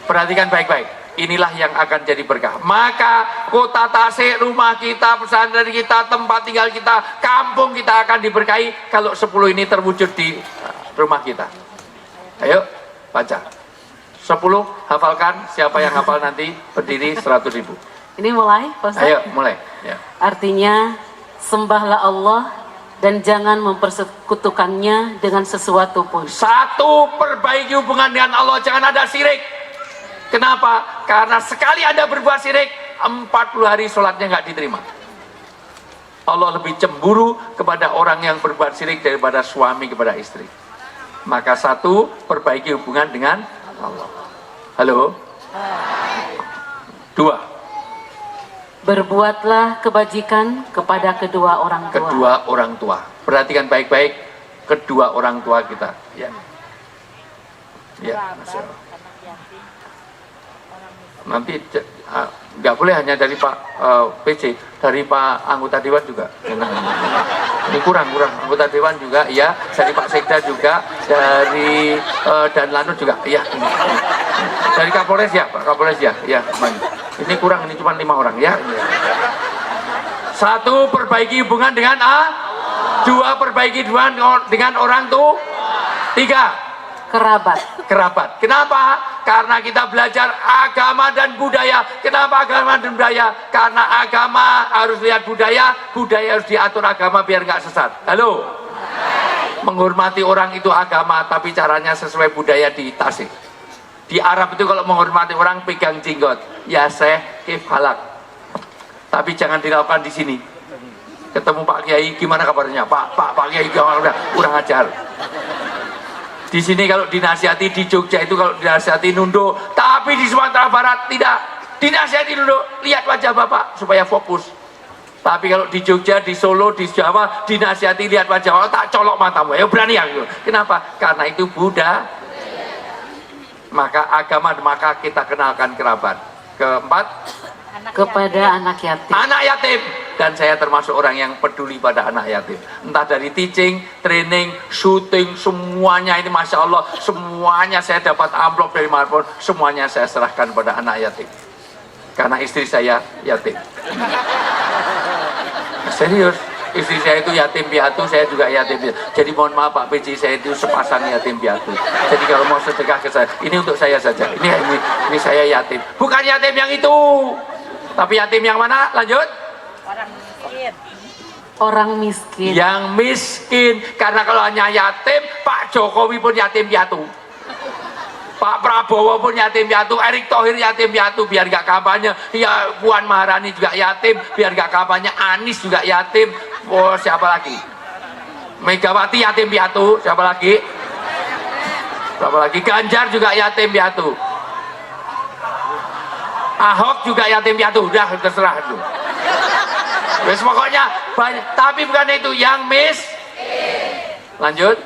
S1: Perhatikan baik-baik. Inilah yang akan jadi berkah. Maka kota Tasik, rumah kita, pesantren kita, tempat tinggal kita, kampung kita akan diberkahi kalau 10 ini terwujud di rumah kita. Ayo baca 10, hafalkan. Siapa yang hafal nanti berdiri 100.000.
S2: Ini mulai, Pak Ustaz?
S1: Ayo mulai ya.
S2: Artinya, sembahlah Allah dan jangan mempersekutukannya dengan sesuatu pun.
S1: Satu, perbaiki hubungan dengan Allah, jangan ada syirik. Kenapa? Karena sekali Anda berbuat syirik, 40 hari sholatnya nggak diterima. Allah lebih cemburu kepada orang yang berbuat syirik daripada suami kepada istri. Maka satu, perbaiki hubungan dengan Allah. Halo? Dua,
S2: berbuatlah kebajikan kepada kedua orang tua.
S1: kedua orang tua. Perhatikan baik-baik kedua orang tua kita. Ya. Ya, Masya Allah. Nanti nggak boleh hanya dari Pak PC, dari Pak anggota Dewan juga. Ini kurang anggota Dewan juga, ya. Dari Pak Sekda juga, dari dan Lanut juga, ya. Dari Kapolres ya, Pak Kapolres ya, ya. Ini kurang, ini cuma 5 orang, ya. Satu, perbaiki hubungan dengan A. Dua, perbaiki hubungan dengan orang tua. Tiga, kerabat. Kenapa? Karena kita belajar agama dan budaya. Kenapa agama dan budaya? Karena agama harus lihat budaya, budaya harus diatur agama biar nggak sesat. Halo? Menghormati orang itu agama, tapi caranya sesuai budaya di Tasik. Di Arab itu kalau menghormati orang pegang jenggot, ya Syekh, kif halak. Tapi jangan dilakukan di sini. Ketemu Pak Kiai, gimana kabarnya? Pak Kiai gimana? Kurang ajar. Di sini kalau dinasihati, di Jogja itu kalau dinasihati nunduk, tapi di Sumatera Barat tidak. Dinasihati nunduk, lihat wajah Bapak supaya fokus. Tapi kalau di Jogja, di Solo, di Jawa, dinasihati lihat wajah Bapak, tak colok matamu. Ya berani ya. Kenapa? Karena itu Buddha. Maka agama, maka kita kenalkan kerabat. Keempat,
S2: kepada anak yatim.
S1: Anak yatim. Dan saya termasuk orang yang peduli pada anak yatim. Entah dari teaching, training, syuting, semuanya ini Masya Allah. Semuanya saya dapat amplop dari manapun. Semuanya saya serahkan pada anak yatim. Karena istri saya yatim. Serius. Istri saya itu yatim piatu, saya juga yatim piatu. Jadi mohon maaf Pak PJ, saya itu sepasang yatim piatu. Jadi kalau mau sedekah ke saya, ini untuk saya saja. Ini saya yatim. Bukan yatim yang itu. Tapi yatim yang mana? Lanjut.
S2: Orang miskin.
S1: Yang miskin. Karena kalau hanya yatim, Pak Jokowi pun yatim piatu. Pak Prabowo pun yatim piatu, Erick Thohir yatim piatu, biar gak kampanye. Ya Puan Maharani juga yatim, biar gak kampanye. Anies juga yatim. Oh, siapa lagi? Megawati yatim piatu, siapa lagi? Siapa lagi? Ganjar juga yatim piatu. Ahok juga yatim piatu, udah terserah itu. Wes pokoknya banyak, tapi bukan itu yang lanjut.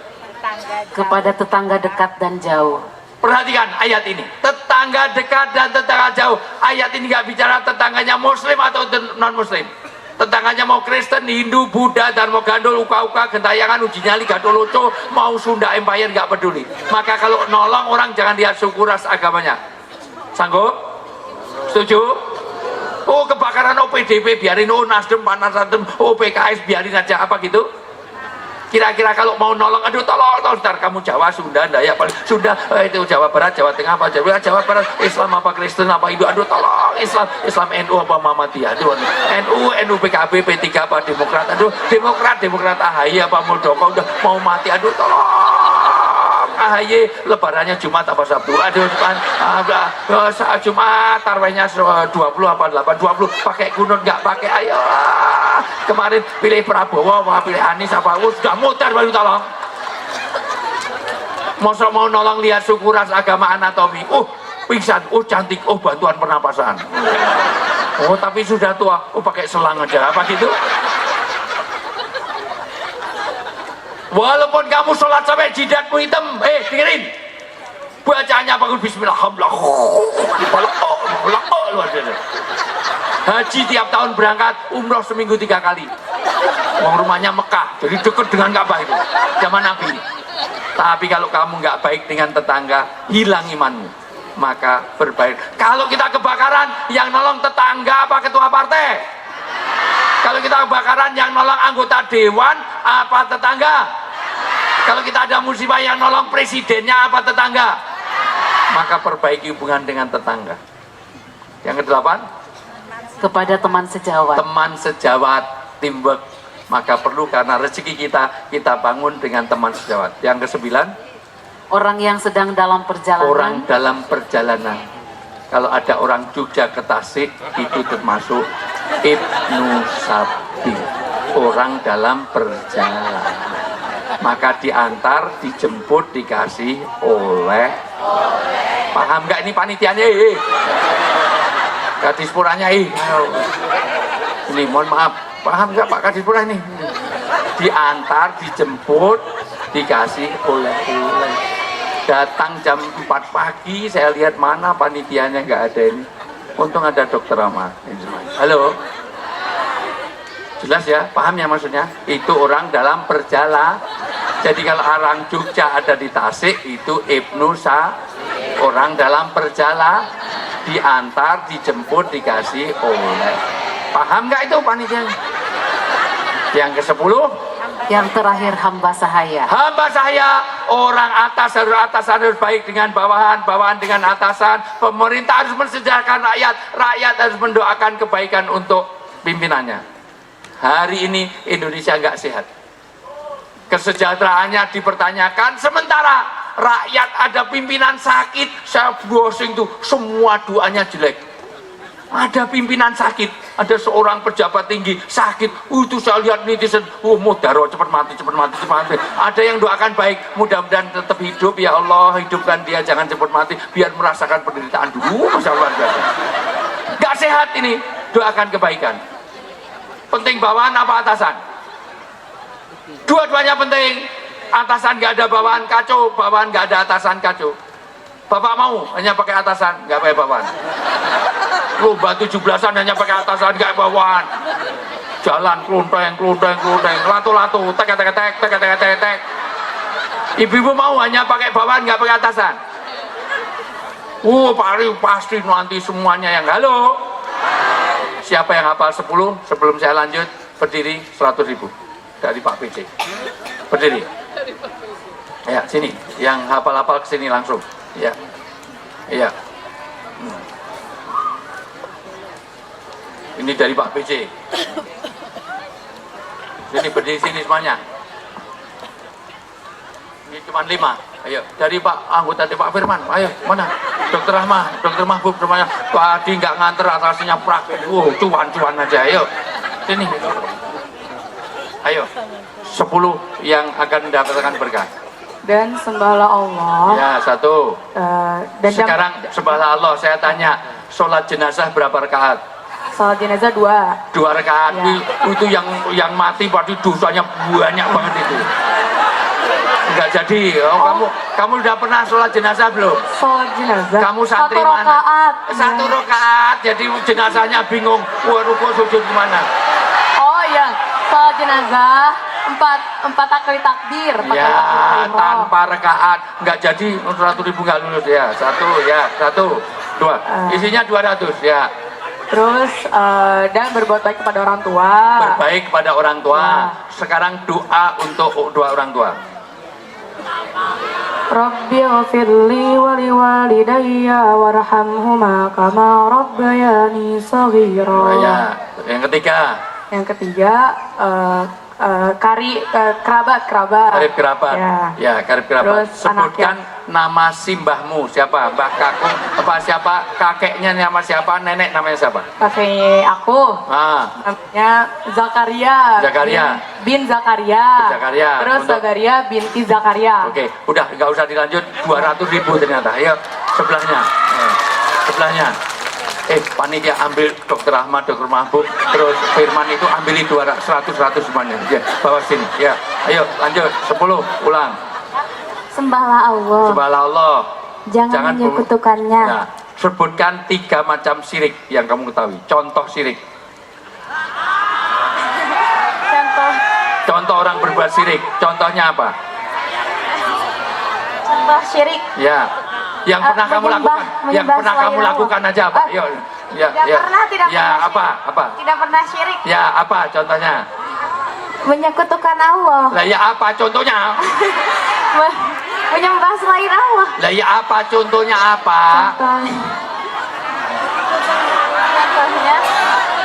S2: Kepada tetangga dekat dan jauh.
S1: Perhatikan ayat ini, tetangga dekat dan tetangga jauh. Ayat ini gak bicara tetangganya muslim atau non muslim. Tetangganya mau Kristen, Hindu, Buddha, Dharma Gandul, Uka-Uka, Gentayangan, Uji Nyali, Gadoloco, mau Sunda Empire, gak peduli. Maka kalau nolong orang jangan lihat suku ras agamanya. Sanggup? Setuju? Oh, kebakaran OPDP biarin, oh Nasdem, Nasdem, oh PKS biarin aja, apa gitu? Kira-kira kalau mau nolong, aduh tolong, ntar kamu Jawa, Sunda, Dayak, Sunda, itu Jawa Barat, Jawa Tengah, apa Jawa Barat, Islam apa Kristen apa Hindu, aduh tolong, Islam NU apa Muhammadiyah, aduh NU PKB, P3 apa Demokrat, aduh Demokrat AHY apa Muldoko, udah mau mati, aduh tolong. AHY lebarannya Jumat apa Sabtu, aduh saat Jumat tarwehnya 20 apa 8 20 pakai kunut nggak pakai, ayo kemarin pilih Prabowo apa pilih Anies apa sudah muter baru tolong. Masa mau nolong lihat suku ras agama anatomi, pingsan, cantik, bantuan pernapasan, tapi sudah tua, pakai selang aja apa gitu. Walaupun kamu sholat sampai jidatmu hitam, dengerin, bacanya bangun bismillah, luar biasa. Haji tiap tahun berangkat, umroh seminggu 3 kali. Uang rumahnya Mekah, jadi dekat dengan Ka'bah itu, zaman Nabi. Tapi kalau kamu nggak baik dengan tetangga, hilang imanmu, maka berbaik. Kalau kita kebakaran, yang nolong tetangga apa ketua partai? Kalau kita kebakaran, yang nolong anggota dewan apa tetangga? Kalau kita ada musibah, yang nolong presidennya apa tetangga? Maka perbaiki hubungan dengan tetangga. Yang ke-8,
S2: kepada teman sejawat.
S1: Teman sejawat, teamwork. Maka perlu, karena rezeki kita bangun dengan teman sejawat. Yang ke-9,
S2: orang yang sedang dalam perjalanan.
S1: Orang dalam perjalanan. Kalau ada orang Jogja ke Tasik, itu termasuk Ibnu Sabil, orang dalam perjalanan. Maka diantar, dijemput, dikasih oleh. Paham nggak ini panitianya? Kadispuranya ini mohon maaf, paham nggak Pak Kadispura ini? Diantar, dijemput, dikasih oleh-oleh. Datang jam 4 pagi, saya lihat mana panitianya nggak ada ini. Untung ada dokter Ahmad. Halo, jelas ya, paham ya maksudnya? Itu orang dalam perjalanan. Jadi kalau orang Jogja ada di Tasik, itu Ibnu Sabil, orang dalam perjalanan, diantar, dijemput, dikasih oleh. Paham nggak itu panitianya? Yang ke-10,
S2: yang terakhir hamba sahaya.
S1: Hamba sahaya, orang atas harus baik dengan bawahan, bawahan dengan atasan. Pemerintah harus mensejahterakan rakyat, rakyat harus mendoakan kebaikan untuk pimpinannya. Hari ini Indonesia nggak sehat, kesejahteraannya dipertanyakan, sementara rakyat ada pimpinan sakit. Saya browsing tuh, semua doanya jelek. Ada pimpinan sakit, ada seorang pejabat tinggi sakit, itu saya lihat netizen, mudaro, cepat mati. Ada yang doakan baik, mudah-mudahan tetap hidup, ya Allah hidupkan dia, jangan cepat mati, biar merasakan penderitaan dulu. Masya Allah, gak sehat ini, doakan kebaikan. Penting bawahan apa atasan? Dua-duanya penting. Atasan gak ada bawahan kacau, bawahan gak ada atasan kacau. Bapak mau hanya pakai atasan, gak pakai bawahan. Lomba 17-an hanya pakai atasan, gak bawahan. Jalan klunteng, lato-lato, tek. Ibu-ibu mau hanya pakai bawahan, gak pakai atasan. Pasti nanti semuanya yang halo. Siapa yang hafal 10 sebelum saya lanjut? Berdiri, 100.000 dari Pak PC. Berdiri. Ya, sini. Yang hafal-hafal kesini langsung. Ya. Iya. Ini dari Pak PC. Sini berdiri sini semuanya. Ini cuma 5. Ayo, dari Pak anggota Pak Firman. Ayo, mana? Dokter Rahma, Dokter Mahbub semuanya. Tadi nggak nganter atasnya praktek. Cuan-cuan aja. Ayo, sini. Ayo, 10 yang akan mendapatkan berkah.
S3: Dan sembahlah Allah.
S1: Ya, 1.
S3: Dan
S1: Sekarang sembahlah Allah. Saya tanya, sholat jenazah berapa rakaat?
S3: sholat jenazah 2.
S1: 2 rakaat.
S3: Ya.
S1: Itu yang mati pasti dosanya banyak banget itu. Enggak jadi. Kamu udah pernah sholat jenazah belum?
S3: Sholat jenazah.
S1: Kamu santri
S3: 1
S1: mana?
S3: rakaat.
S1: 1 rakaat. Jadi jenazahnya bingung. Wah, ruko sujud kemana?
S3: Oh iya, sholat jenazah 4 kali takbir.
S1: Ya, tanpa rakaat. Enggak jadi 100.000 nggak lulus ya. 1, 2. Isinya 200 ya.
S3: Terus dan berbuat baik kepada orang tua.
S1: Berbaik kepada orang tua.
S3: Ya.
S1: Sekarang doa untuk 2 orang tua.
S3: Rabbi ghafirli wa liwalidayya warhamhuma kama rabbayani shaghira.
S1: Ya. Yang ketiga.
S3: Yang ketiga kerabat.
S1: Karib kerabat. Ya, karib kerabat.
S3: Terus
S1: Sebutkan nama simbahmu siapa? Mbah Kakung apa siapa? Kakeknya nama siapa? Nenek namanya siapa?
S3: Kakek aku namanya Zakaria. Bin Zakaria. Terus
S1: Untuk...
S3: Zakaria binti Zakaria.
S1: Oke, udah nggak usah dilanjut. 200.000 ternyata. Ayo sebelahnya. Sebelahnya. Panitia ambil Dokter Ahmad, Dokter Mahbub, terus Firman itu ambil 100 semuanya. Ya, bawa sini. Ya, ayo lanjut. 10 ulang.
S4: Sembahlah Allah.
S1: Sembahlah Allah.
S4: Jangan menyekutukannya.
S1: Nah, sebutkan 3 macam syirik yang kamu ketahui. Contoh syirik. Contoh orang berbuat syirik. Contohnya apa?
S4: Contoh syirik.
S1: Ya. Yang pernah kamu lakukan. Yang pernah kamu lakukan aja apa? Yuk. Ya,
S4: Tidak
S1: ya,
S4: pernah.
S1: apa?
S4: Tidak pernah syirik.
S1: Ya, apa contohnya?
S4: Menyekutukan Allah.
S1: Lah ya apa contohnya?
S4: Menyembah selain Allah.
S1: Lah ya apa contohnya apa?
S4: Contohnya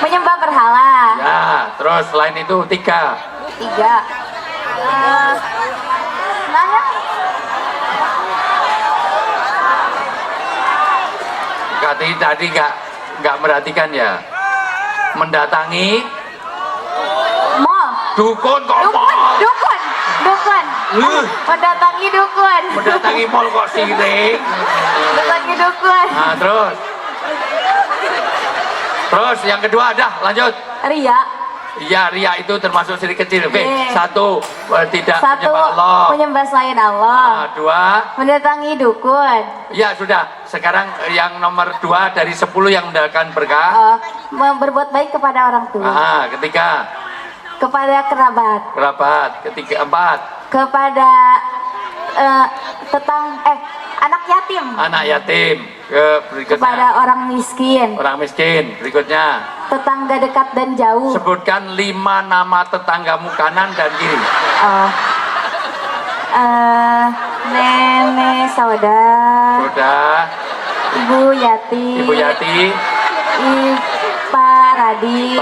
S4: menyembah berhala.
S1: Ya, terus selain itu 3.
S4: 3.
S1: Tadi nggak merhatikan ya. Mendatangi
S4: Mall.
S1: dukun kok mall.
S4: Dukun. Mendatangi dukun.
S1: Mendatangi mall kok sirik.
S4: Mendatangi dukun.
S1: Nah, terus yang kedua lanjut.
S4: Ria.
S1: Iya, ria itu termasuk syirik kecil. Oke, 1 tidak
S4: 1
S1: menyembah Allah.
S4: menyembah selain Allah.
S1: 2
S4: mendatangi dukun.
S1: ya sudah. Sekarang yang nomor 2 dari 10 yang mendapatkan berkah.
S4: Berbuat baik kepada orang tua.
S1: Ketiga
S4: Kepada kerabat.
S1: Ketiga 4
S4: Kepada anak yatim.
S1: anak yatim. Berikutnya
S4: Kepada orang miskin.
S1: Berikutnya
S4: Tetangga dekat dan jauh.
S1: sebutkan 5 nama tetanggamu kanan dan kiri.
S4: Nenek Sauda.
S1: Sudah.
S4: Ibu Yati. Pak Radi.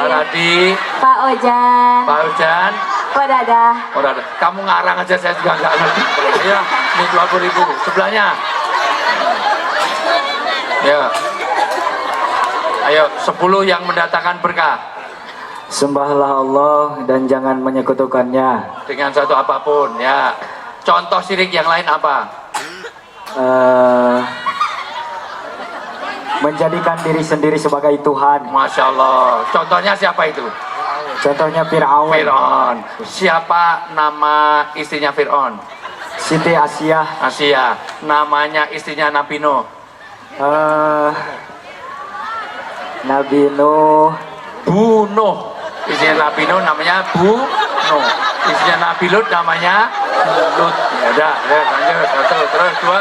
S4: Pak Ojan. Pak Dadah.
S1: Kamu ngarang aja, saya juga nggak ngerti. Ya, ini 20.000. Sebelahnya. Ya. Ayo, 10 yang mendatangkan berkah.
S5: Sembahlah Allah dan jangan menyekutukannya.
S1: Dengan satu apapun, ya. Contoh syirik yang lain apa?
S5: Menjadikan diri sendiri sebagai Tuhan.
S1: Masya Allah. Contohnya siapa itu?
S5: Contohnya Fir'aun.
S1: Siapa nama istrinya Fir'aun?
S5: Siti Asia.
S1: Namanya istrinya Nabi Nuh.
S5: Nabi Nuh.
S1: Bunuh. Istrinya Nabi Nuh namanya Bunuh. Istrinya Nabi Lut namanya Lut. Ya udah, lanjut. 1, terus 2.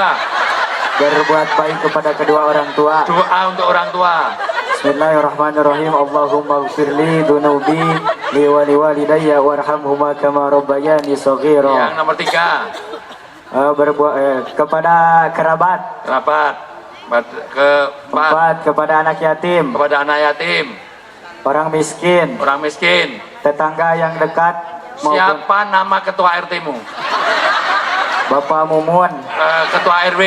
S5: Berbuat baik kepada kedua orang tua.
S1: Doa untuk orang tua.
S5: Bismillahirrahmanirrahim. Allahumma gfirli dunubi liwalidayya warhamhuma kama rabbayani shaghira.
S1: Yang nomor 3.
S5: Kepada kerabat. Keempat, kepada anak yatim.
S1: Kepada anak yatim.
S5: Orang miskin.
S1: Tetangga
S5: yang dekat
S1: Siapa nama ketua RT-mu?
S5: Bapak Mumun,
S1: Ketua RW?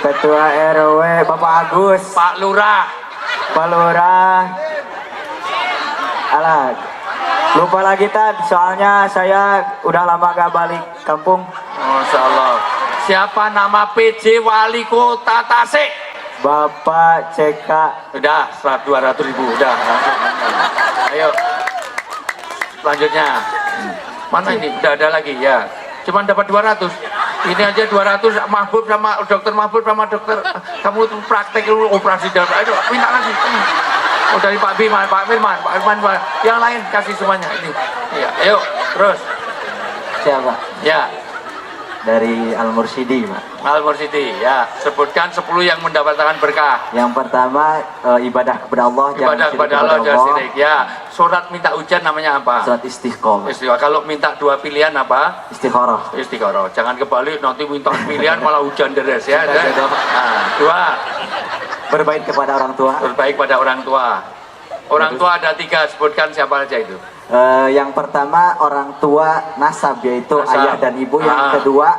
S5: Ketua RW Bapak Agus,
S1: Pak Lurah?
S5: Pak Lurah. Alah, lupa lagi Tad, soalnya saya udah lama gak balik kampung.
S1: Masya Allah. Siapa nama PJ Wali Kota Tasik?
S5: Bapak CK.
S1: Udah, 200.000, udah. Langsung. Ayo. Selanjutnya. Mana ini? Udah ada lagi ya. Cuman dapat 200. Ini aja 200. Mahbub sama dokter. Kamu tuh praktek dulu operasi dalam. Ayo, minta lagi. Oh, dari Pak Firman. Yang lain kasih semuanya ini. Ya, ayo, terus.
S5: Siapa?
S1: Ya.
S5: Dari Al-Mursyidi, Pak.
S1: Al-Mursyidi, ya. Sebutkan 10 yang mendapatkan berkah.
S5: Yang pertama ibadah kepada Allah,
S1: Ibadah kepada Allah, jangan syirik. Ya. Surat minta ujian namanya apa?
S5: Surat istiqomah.
S1: Istiqoroh. Kalau minta 2 pilihan apa?
S5: Istikharah.
S1: Istiqoroh. Jangan kebalik nanti minta pilihan malah hujan deres ya. Nah, 2.
S5: Berbaik kepada orang tua.
S1: Berbaik pada orang tua. Orang tua ada 3, sebutkan siapa aja itu.
S5: Yang pertama orang tua nasab, yaitu
S1: Nasab.
S5: ayah dan ibu. Yang kedua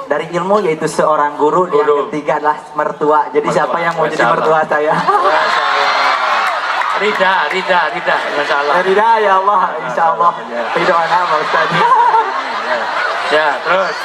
S5: dari ilmu, yaitu seorang guru. Yang ketiga adalah mertua. Jadi
S1: Mertua.
S5: siapa yang mau jadi
S1: Masya Allah.
S5: mertua saya?
S1: Masya Allah. Rida. Masya Allah.
S5: Rida ya Allah, insya Allah. Ridho anak Pak Ustaz.
S1: Ya, terus.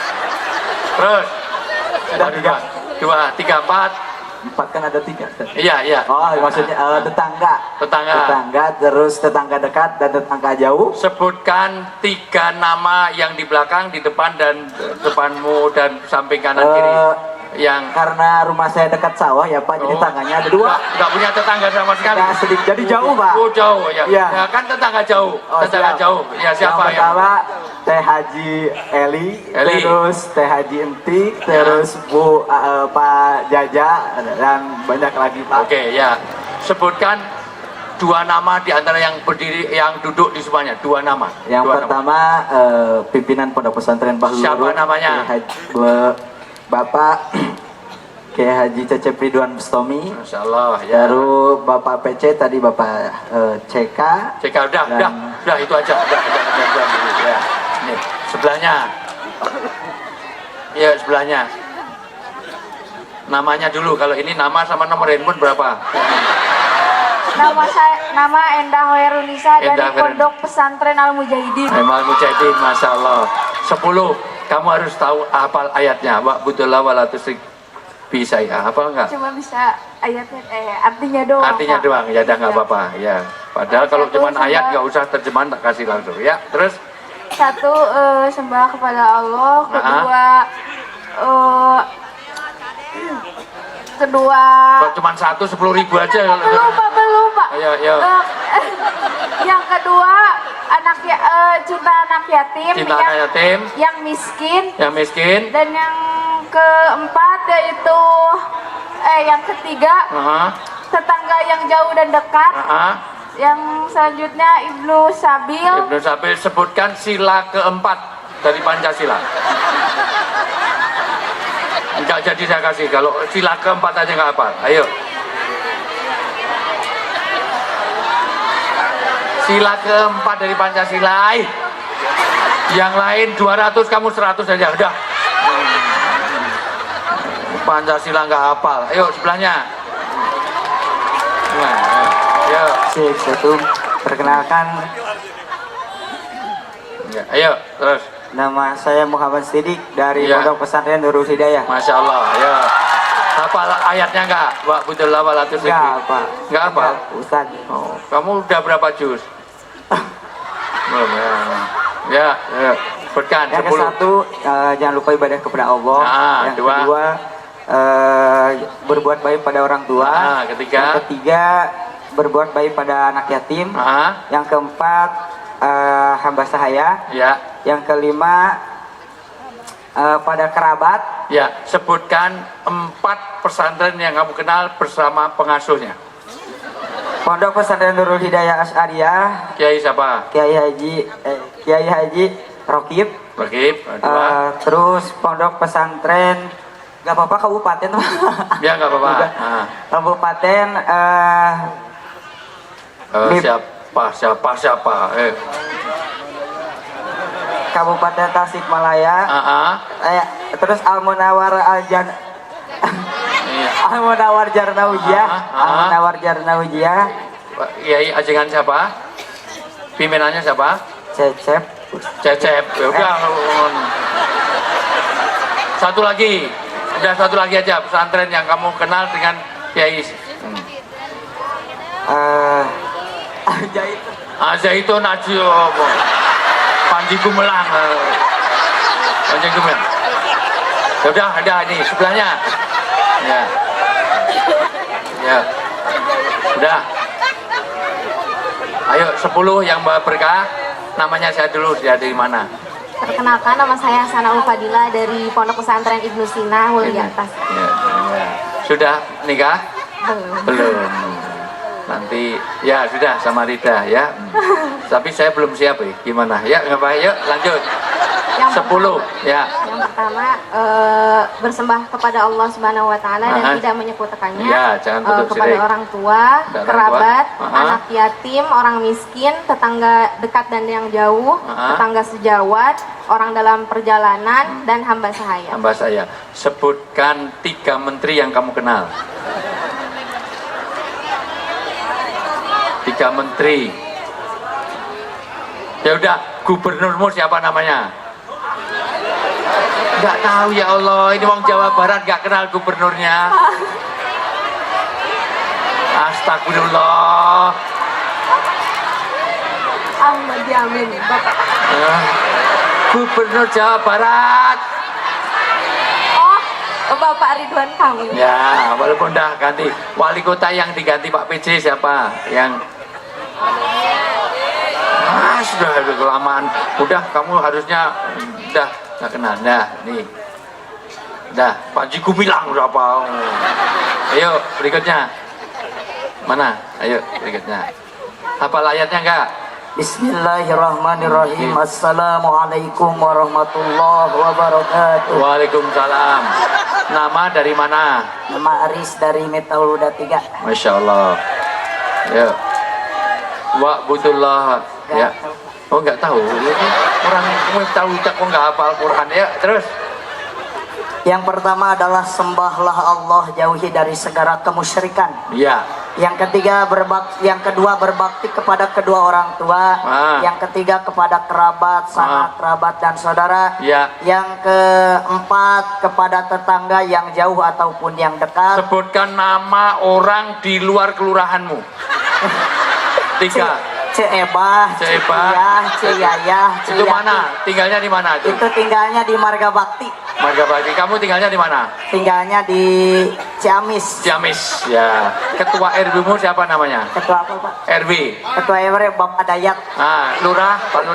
S5: Ada 3.
S1: 2, 3, 4.
S5: 4 kan ada 3.
S1: Iya.
S5: Oh, maksudnya tetangga.
S1: Tetangga.
S5: Terus tetangga dekat dan tetangga jauh.
S1: Sebutkan 3 nama yang di belakang, di depan, dan depanmu dan samping kanan kiri. Yang
S5: Karena rumah saya dekat sawah ya Pak, jadi tangganya ada 2.
S1: Nggak punya tetangga sama sekali.
S5: Nggak sedikit, jadi jauh Pak.
S1: Oh, jauh ya.
S5: Iya.
S1: Ya, kan tetangga jauh.
S5: Oh,
S1: Tetangga
S5: siap.
S1: jauh. Ya, siapa
S5: yang pertama Teh Haji Eli, terus Teh Haji Entik, terus Bu Pak Jaja, dan banyak lagi Pak.
S1: Oke, ya. Sebutkan 2 nama di antara yang berdiri, yang duduk di semuanya. 2 nama.
S5: Yang
S1: 2
S5: pertama pimpinan Pondok Pesantren Bahlul.
S1: Siapa namanya?
S5: Bapak Kiai Haji Cecep Ridwan Bustomi.
S1: Masya Allah, ya.
S5: Baru Bapak PC, tadi Bapak CK.
S1: Udah itu aja. Udah. Ya. Nih, sebelahnya. Ya, sebelahnya. Namanya dulu, kalau ini nama sama nomor handphone berapa?
S4: Nama Endah Hoerunisa dari
S1: Endah Hoerun-
S4: Pondok Pesantren Al Mujahidin.
S1: Memang Mujahidin, Masya Allah. 10, kamu harus tahu hafal ayatnya. Wa'budullah wa la tusyrik bisa ya, hafal nggak?
S4: Cuma bisa ayatnya, artinya doang.
S1: Artinya
S4: Pak.
S1: doang, ya udah nggak apa-apa. Ya, padahal kalau
S4: Satu,
S1: cuma ayat
S4: sembah.
S1: nggak usah terjemahan, tak kasih langsung. Ya, terus
S4: 1, sembah kepada Allah. Kedua
S1: kalau cuma 1 10.000 aja.
S4: belum Pak.
S1: Ayo.
S4: Yang kedua cinta anak yatim,
S1: Cinta anak yatim,
S4: yang miskin,
S1: yang miskin.
S4: dan yang keempat yaitu yang ketiga tetangga yang jauh dan dekat. Yang selanjutnya Ibnu Sabil.
S1: Ibnu Sabil, sebutkan sila keempat dari Pancasila. Enggak jadi saya kasih, kalau sila keempat aja nggak apa. Ayo. Sila keempat dari Pancasila. Yang lain 200, kamu 100 aja, udah. Pancasila nggak hafal. Ayo sebelahnya. Nah, ayo.
S5: Sip, satu. Perkenalkan,
S1: Ya, ayo terus.
S5: nama saya Muhammad Sidik dari
S1: Iya.
S5: Pondok Pesantren Nurul Hidayah.
S1: Masya Allah, ya. Hafal ayatnya nggak? Wa'budullah wa la tusyrik.
S5: Enggak, Pak.
S1: Nggak hafal?
S5: Ustaz.
S1: Oh, kamu udah berapa juz? Belum ya. Ya, sebutkan
S5: Yang
S1: 10.
S5: ke-1 jangan lupa ibadah kepada Allah. Yang
S1: Dua.
S5: kedua berbuat baik pada orang tua.
S1: Ketiga.
S5: Yang ketiga berbuat baik pada anak yatim. Yang keempat hamba sahaya.
S1: Ya.
S5: Yang kelima pada kerabat.
S1: Ya, sebutkan 4 pesantren yang kamu kenal bersama pengasuhnya.
S5: Pondok Pesantren Nurul Hidayah Asy'ariyah,
S1: Kiai siapa?
S5: Kiai Haji Rokib.
S1: Rakib. Dua.
S5: Terus Pondok Pesantren, gak apa-apa kabupaten.
S1: Ya, nggak apa-apa.
S5: Kabupaten Lip.
S1: Siapa?
S5: Kabupaten Tasikmalaya. Terus Al Munawar
S1: Iya.
S5: Al Munawar Jarnawijah. Al Munawar Jarnawijah.
S1: Kiai ajengan siapa? Pimpinannya siapa?
S5: Cecep.
S1: Cecep. Ya udah. Satu lagi. Udah satu lagi aja pesantren yang kamu kenal dengan Kiai. Zaitun Aji Panji Gumelang. Panji Gumelang. Ya udah ada ini sebelahnya. Ya. Ya. Udah. Ayo 10 yang bawa berkah. Namanya saya dulu, dia dari mana?
S4: Perkenalkan, nama saya Hasanah Fadila dari Pondok Pesantren Ibnu Sina, Mulia Atas.
S1: Ya. Sudah nikah? Belum. Nanti ya sudah sama Rida ya. Tapi saya belum siap ya. Gimana? Ya nggak apa-apa. Yuk lanjut.
S4: Yang
S1: 10 ya.
S4: Yang pertama bersembah kepada Allah Subhanahu Wa Taala dan tidak menyekutukannya.
S1: Ya, jangan tutup
S4: kepada
S1: syirik.
S4: orang tua, kerabat, anak yatim, orang miskin, tetangga dekat dan yang jauh, tetangga sejawat, orang dalam perjalanan dan hamba sahaya.
S1: Hamba saya. Sebutkan 3 menteri yang kamu kenal. 3 menteri. Ya udah, gubernurmu siapa namanya? Nggak tahu ya Allah, ini wong Jawa Barat nggak kenal gubernurnya. Astagfirullah.
S4: Ahmad Yamin, Bapak.
S1: Gubernur Jawa Barat.
S4: Oh, Bapak Ridwan Kamil.
S1: Ya, walaupun dah ganti wali kota yang diganti Pak PJ siapa? Yang sudah kelamaan. Udah kamu harusnya udah nggak kenal. Nah, nih. Dah, Panji Gumilang berapa? Ayo berikutnya. Mana? Ayo berikutnya. Hafal ayatnya enggak?
S5: Bismillahirrahmanirrahim. Assalamualaikum warahmatullahi wabarakatuh.
S1: Waalaikumsalam. Nama dari mana?
S5: Nama Aris dari Metaul Huda 3.
S1: Masya Allah. Ya. Wa'budullah. Ya. Oh nggak tahu. Orang tahu kok nggak hafal Quran ya. Terus.
S5: Yang pertama adalah sembahlah Allah, jauhi dari segala kemusyrikan.
S1: Iya.
S5: Yang kedua berbakti kepada kedua orang tua. Yang ketiga kepada kerabat, sanak kerabat dan saudara.
S1: Iya.
S5: Yang keempat kepada tetangga yang jauh ataupun yang dekat.
S1: Sebutkan nama orang di luar kelurahanmu. 3.
S5: Ceebah, Ceyah, Ceyayah,
S1: Itu mana? Tinggalnya di mana?
S5: Itu tinggalnya di Marga Bakti.
S1: Marga Bakti. Kamu tinggalnya di mana?
S5: Tinggalnya di Ciamis.
S1: Ciamis. Ya. Ketua RW-mu siapa namanya?
S5: Ketua apa, Pak?
S1: RW.
S5: Ketua RW Bapak Dayak.
S1: Lurah, Pak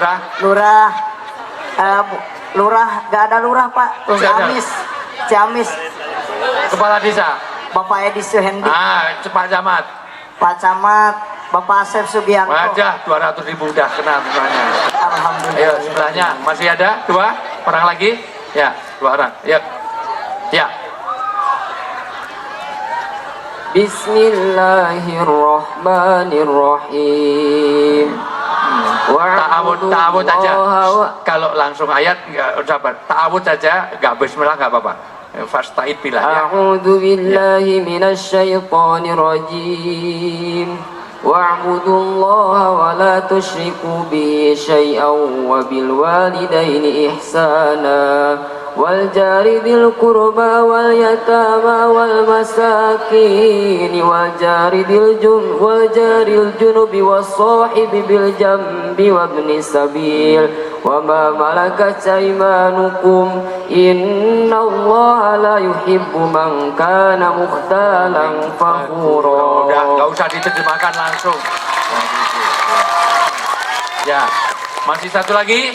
S1: Lurah.
S5: Lurah, gak ada lurah, Pak.
S1: Oh, nggak ada.
S5: Ciamis.
S1: Kepala desa.
S5: Bapak Edi Suhendi.
S1: Pak Camat.
S5: Pak Camat, Bapak Asep Sugianto.
S1: Wajah 200.000 udah kena semuanya.
S5: Alhamdulillah.
S1: Ayo sebelahnya masih ada 2 orang lagi? Ya, 2 orang. Yuk. Ya.
S6: Bismillahirrahmanirrahim.
S1: Ta'awud aja. Kalau langsung ayat enggak sabar. Ta'awud aja, enggak bismillah enggak apa-apa. Fasta'id billah ya.
S6: A'udzu billahi minasy syaithanir rajim. Wa'budullaha wa la tusyriku bihi syai'an wa bil walidaini ihsana wal jari dzil qurba wal yatama wal masakin wal jari jaril junubi was sahibi bil jambi wa ibnis sabil wa ma malakat aymanukum innallaha la yuhibbu man kana mukhtalan fakhura.
S1: Udah, nggak usah diterjemahkan langsung. Ya, masih satu lagi.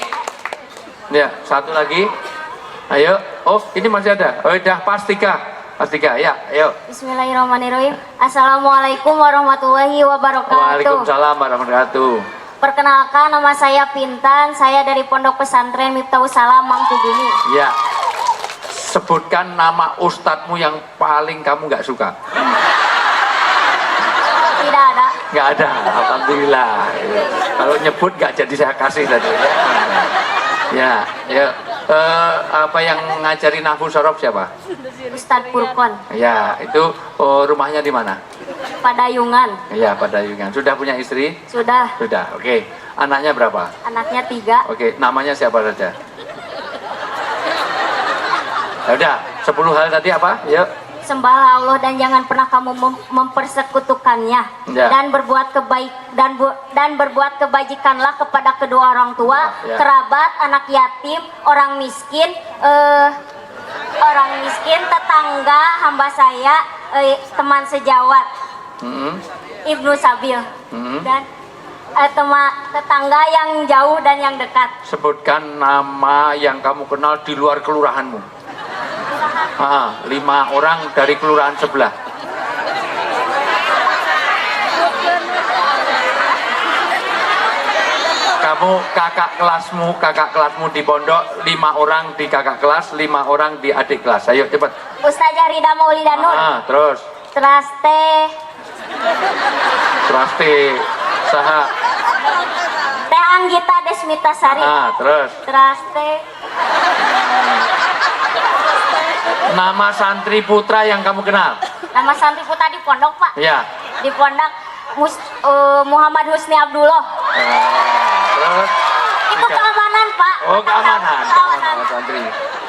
S1: Ya, satu lagi. Ayo. Oh, ini masih ada. Oh, udah pas 3. Pas 3. Ya, ayo.
S4: Bismillahirrahmanirrahim. Assalamualaikum warahmatullahi wabarakatuh.
S1: Waalaikumsalam warahmatullahi wabarakatuh.
S4: Perkenalkan, nama saya Pintan. Saya dari Pondok Pesantren Miftahus Salam, Mangkubumi.
S1: Ya. Sebutkan nama ustadzmu yang paling kamu nggak suka.
S4: Tidak ada.
S1: Nggak ada, alhamdulillah. Kalau nyebut nggak jadi saya kasih tadi. Ya, ya. Apa yang ngajari nahwu sorof siapa?
S4: Ustadz Purkon,
S1: Ya, itu rumahnya di mana?
S4: Padayungan,
S1: Ya, pada Yungan. Sudah punya istri?
S4: sudah
S1: Sudah, oke. Anaknya berapa?
S4: anaknya 3.
S1: Oke, namanya siapa saja? Ya udah, 10 hal tadi apa? Yuk.
S4: Sembahlah Allah dan jangan pernah kamu mempersekutukannya,
S1: Ya.
S4: dan berbuat dan berbuat kebajikanlah kepada kedua orang tua,
S1: Ya.
S4: kerabat, anak yatim, orang miskin, tetangga, hamba saya, teman sejawat,
S1: Mm-mm.
S4: Ibnu Sabil,
S1: Mm-mm.
S4: dan tetangga yang jauh dan yang dekat.
S1: Sebutkan nama yang kamu kenal di luar kelurahanmu. 5 orang dari kelurahan sebelah. Kamu kakak kelasmu di pondok, 5 orang di kakak kelas, 5 orang di adik kelas. Ayo cepat.
S4: Ustazah Rida Maulidanur,
S1: Terus
S4: Traste,
S1: saha.
S4: Teh Anggita Desmita Sari,
S1: Terus
S4: Traste,
S1: nama santri putra yang kamu kenal.
S4: nama santri putra di pondok Pak,
S1: Ya.
S4: di pondok Muhammad Husni Abdullah.
S1: Terus
S4: Itu keamanan Pak.
S1: keamanan.
S4: Keamanan.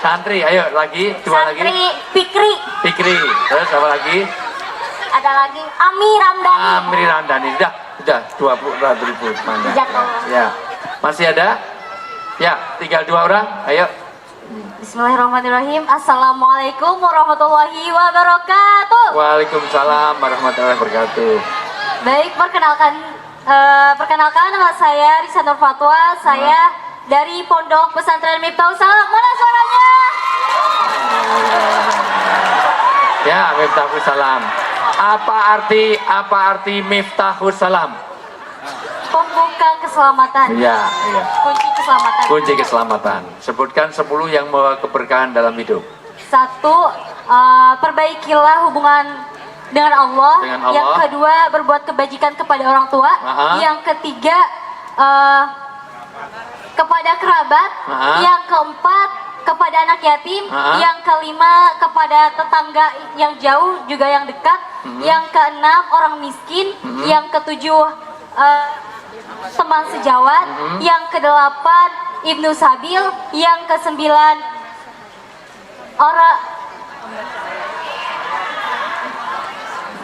S1: Santri, ayo lagi, 2 lagi.
S4: Santri Fikri,
S1: Fikri. Terus apa lagi?
S4: ada lagi Ami Ramdhani.
S1: Amri Ramdhani. Sudah 20.000 mana?
S4: Jazakallah.
S1: Ya. Masih ada? Ya, tinggal 2 orang. Ayo.
S4: Bismillahirrahmanirrahim. Assalamualaikum warahmatullahi wabarakatuh.
S1: Waalaikumsalam warahmatullahi wabarakatuh.
S4: Baik, perkenalkan nama saya Risa Nur Fatwa. Saya dari Pondok Pesantren Miftahus Salam. Mana suaranya?
S1: Ya, Miftahus Salam. Apa arti Miftahus Salam?
S4: Pembuka keselamatan.
S1: Ya, iya.
S4: Kunci keselamatan.
S1: Kunci keselamatan. Sebutkan 10 yang membawa keberkahan dalam hidup.
S4: 1, perbaikilah hubungan dengan Allah.
S1: Dengan Allah.
S4: Yang kedua, berbuat kebajikan kepada orang tua. Yang ketiga, kepada kerabat. Yang keempat, kepada anak yatim. Yang kelima, kepada tetangga yang jauh juga yang dekat. Yang keenam, orang miskin. Yang ketujuh, teman sejawat. Yang kedelapan, Ibnu Sabil. Yang kesembilan, orang.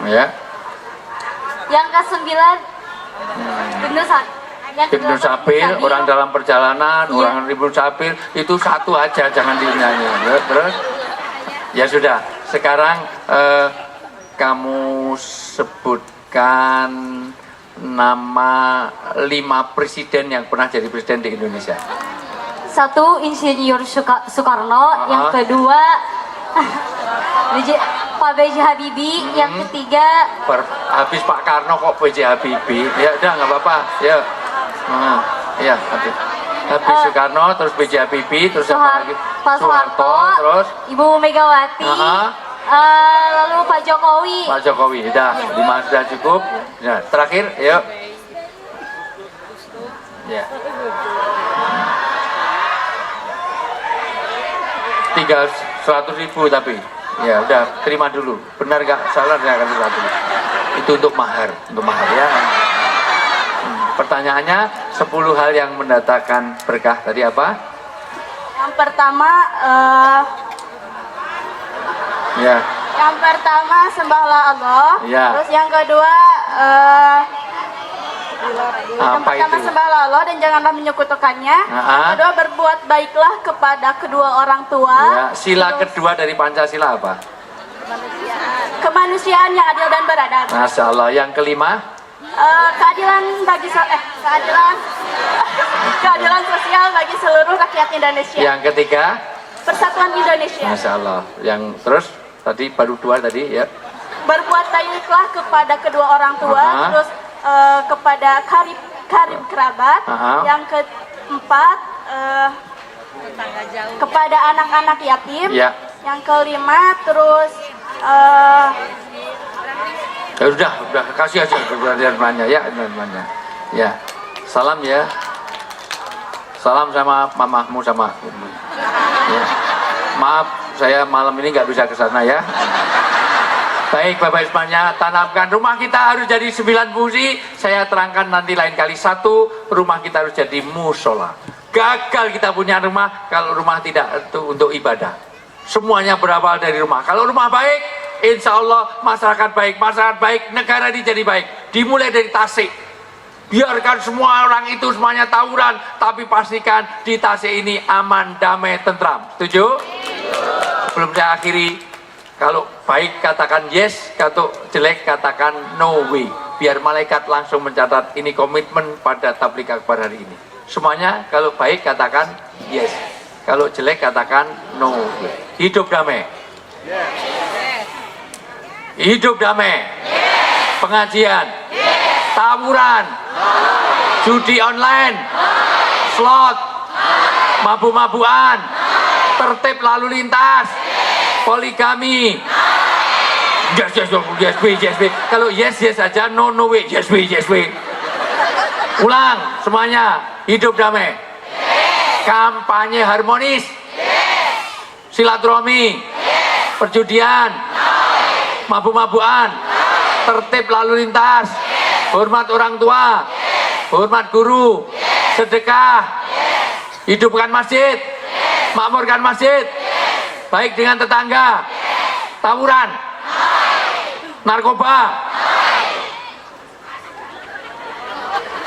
S1: Ya.
S4: Yang kesembilan, Ibnu Sabil.
S1: Ibnu Sabil, orang dalam perjalanan, orang Ibnu Sabil itu satu aja, jangan dinyanyi. Terus, ya sudah. Sekarang kamu sebutkan nama 5 presiden yang pernah jadi presiden di Indonesia.
S4: 1, Insinyur Soekarno. Yang kedua, Pak B.J. Habibie. Yang ketiga,
S1: Habis Pak Karno kok B.J. Habibie. Ya udah nggak apa-apa. Ya. Ya, habis Soekarno, terus B.J. Habibie, terus apa lagi?
S4: Pak Soeharto,
S1: terus
S4: Ibu Megawati, lalu Pak Jokowi.
S1: Pak Jokowi. Sudah, 5 sudah cukup. Nah, terakhir, yuk. Ya. Tinggal 100.000 tapi. Ya udah, terima dulu. Benar nggak? Salah saya akan 100. Itu untuk mahar ya. Pertanyaannya 10 hal yang mendatangkan berkah tadi apa?
S3: Yang pertama,
S1: Ya.
S3: yang pertama sembahlah Allah.
S1: Ya.
S3: Terus yang kedua, yang
S1: Apa
S3: pertama
S1: itu?
S3: sembahlah Allah dan janganlah menyekutukannya. Yang kedua, berbuat baiklah kepada kedua orang tua.
S1: Ya, sila kedua dari Pancasila apa?
S3: Kemanusiaan yang adil dan beradab.
S1: Masya Allah. Yang kelima?
S3: Keadilan keadilan sosial bagi seluruh rakyat Indonesia.
S1: Yang ketiga?
S3: Persatuan Indonesia.
S1: Masya Allah. Yang terus tadi baru 2 tadi ya.
S3: Berbuat baiklah kepada kedua orang tua, terus kepada karib kerabat. Yang keempat, kepada anak-anak yatim.
S1: Ya.
S3: Yang kelima, terus
S1: Ya udah kasih aja teman-temannya ya, teman-temannya. Ya. Salam ya. Salam sama mamahmu sama ya. Maaf, saya malam ini nggak bisa ke sana ya. Baik Bapak semuanya, tanamkan rumah kita harus jadi 9 fungsi. Saya terangkan nanti lain kali. 1, rumah kita harus jadi musola. Gagal kita punya rumah kalau rumah tidak untuk ibadah. Semuanya berawal dari rumah. Kalau rumah baik, insya Allah masyarakat baik, negara ini jadi baik. Dimulai dari Tasik. Biarkan semua orang itu semuanya tawuran, tapi pastikan di Tasik ini aman, damai, tentram. Setuju? Sebelum saya akhiri, kalau baik katakan yes, kalau jelek katakan no way. Biar malaikat langsung mencatat ini komitmen pada tabligh akbar hari ini. Semuanya kalau baik katakan yes, kalau jelek katakan no way. Hidup damai. Hidup damai. Pengajian. Tawuran. Judi online. Slot. Mabuk-mabukan. Tertib lalu lintas. Poligami. Yes, yes. Kalau yes saja, no way. Yes, way. Ulang semuanya. Hidup damai. Kampanye harmonis. Silaturahmi. Perjudian. Mabuk-mabukan. Tertib lalu lintas. Hormat orang tua. Hormat guru. Sedekah. Hidupkan masjid. Makmurkan masjid. Baik dengan tetangga. Tawuran. Narkoba.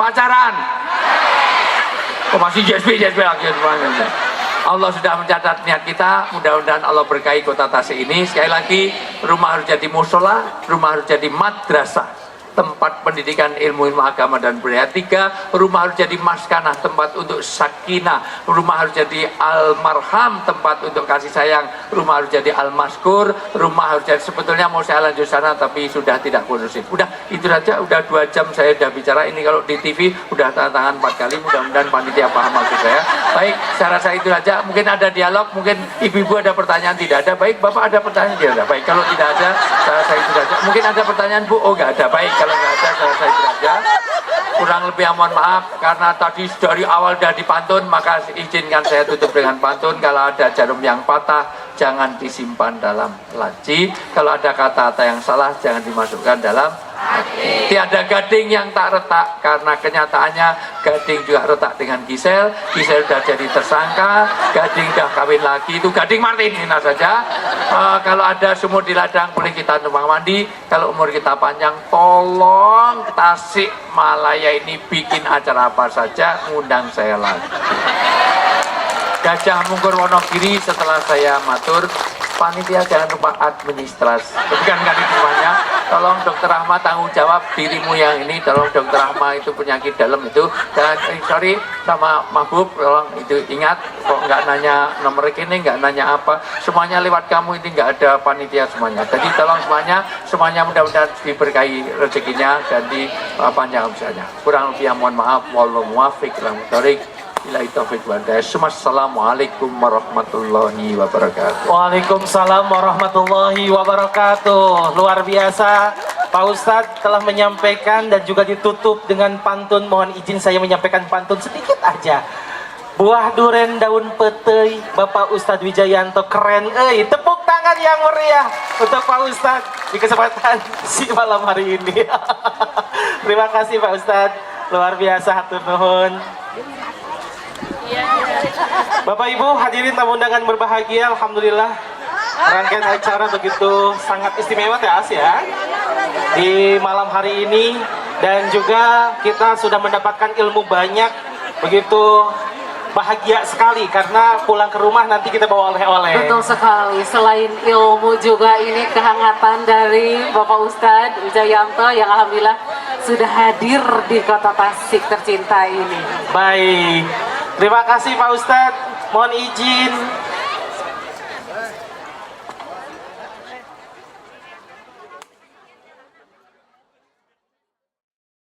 S1: Pacaran. Oh masih JSB lagi. Allah sudah mencatat niat kita. Mudah-mudahan Allah berkahi kota Tasik ini. Sekali lagi, rumah harus jadi musola, rumah harus jadi madrasah, tempat pendidikan ilmu agama dan budaya. 3, rumah harus jadi maskanah, tempat untuk sakinah. Rumah harus jadi al-marham, tempat untuk kasih sayang. Rumah harus jadi al-maskur. Rumah harus jadi, sebetulnya mau saya lanjut sana tapi sudah tidak kondusif. Udah itu saja, udah 2 jam saya sudah bicara. Ini kalau di TV udah tanda tangan 4 kali. Mudah-mudahan panitia paham maksud saya. Baik, saya rasa itu saja. Mungkin ada dialog, mungkin ibu-ibu ada pertanyaan. Tidak ada. Baik, bapak ada pertanyaan. Tidak ada. Baik, kalau tidak ada, saya rasa itu saja. Mungkin ada pertanyaan, Bu. Oh nggak ada. Baik, kalau nggak ada, saya rasa itu saja. Kurang lebih mohon maaf karena tadi dari awal sudah dipantun, maka izinkan saya tutup dengan pantun. Kalau ada jarum yang patah, jangan disimpan dalam laci. Kalau ada kata-kata yang salah, jangan dimasukkan dalam hati. Tiada gading yang tak retak, karena kenyataannya gading juga retak dengan Gisel. Gisel sudah jadi tersangka, gading sudah kawin lagi, itu gading Martin. Ini saja. Kalau ada sumur di ladang, boleh kita numpang mandi. Kalau umur kita panjang, tolong Tasik Malaya ini bikin acara apa saja, ngundang saya lagi. Gajah Mungkur Wonogiri, setelah saya matur, panitia jangan lupa administrasi. Bukan itu semuanya. Tolong Dokter Rahma tanggung jawab dirimu yang ini. Tolong Dokter Rahma itu penyakit dalam itu. Dan sorry sama Mahbub, tolong itu ingat. Kok nggak nanya nomor rekening, nggak nanya apa. Semuanya lewat kamu, ini nggak ada panitia semuanya. Jadi tolong semuanya mudah-mudahan diberkahi rezekinya dan dipanjang usianya. Kurang lebih mohon maaf. Wallahu muwaffiq ila thoriq. Assalamualaikum warahmatullahi wabarakatuh.
S7: Waalaikumsalam warahmatullahi wabarakatuh. Luar biasa, Pak Ustadz telah menyampaikan dan juga ditutup dengan pantun. Mohon izin saya menyampaikan pantun sedikit aja. Buah duren daun petei, Bapak Ustadz Wijayanto, keren. Tepuk tangan yang meriah untuk Pak Ustadz di kesempatan si malam hari ini. Terima kasih Pak Ustadz, luar biasa, hatur nuhun. Bapak Ibu hadirin tamu undangan berbahagia, alhamdulillah rangkaian acara begitu sangat istimewa ya di malam hari ini, dan juga kita sudah mendapatkan ilmu banyak, begitu bahagia sekali karena pulang ke rumah nanti kita bawa oleh-oleh.
S2: Betul sekali, selain ilmu juga ini kehangatan dari Bapak Ustadz Wijayanto yang alhamdulillah sudah hadir di kota Tasik tercinta ini.
S7: Baik, terima kasih Pak Ustadz. Mohon izin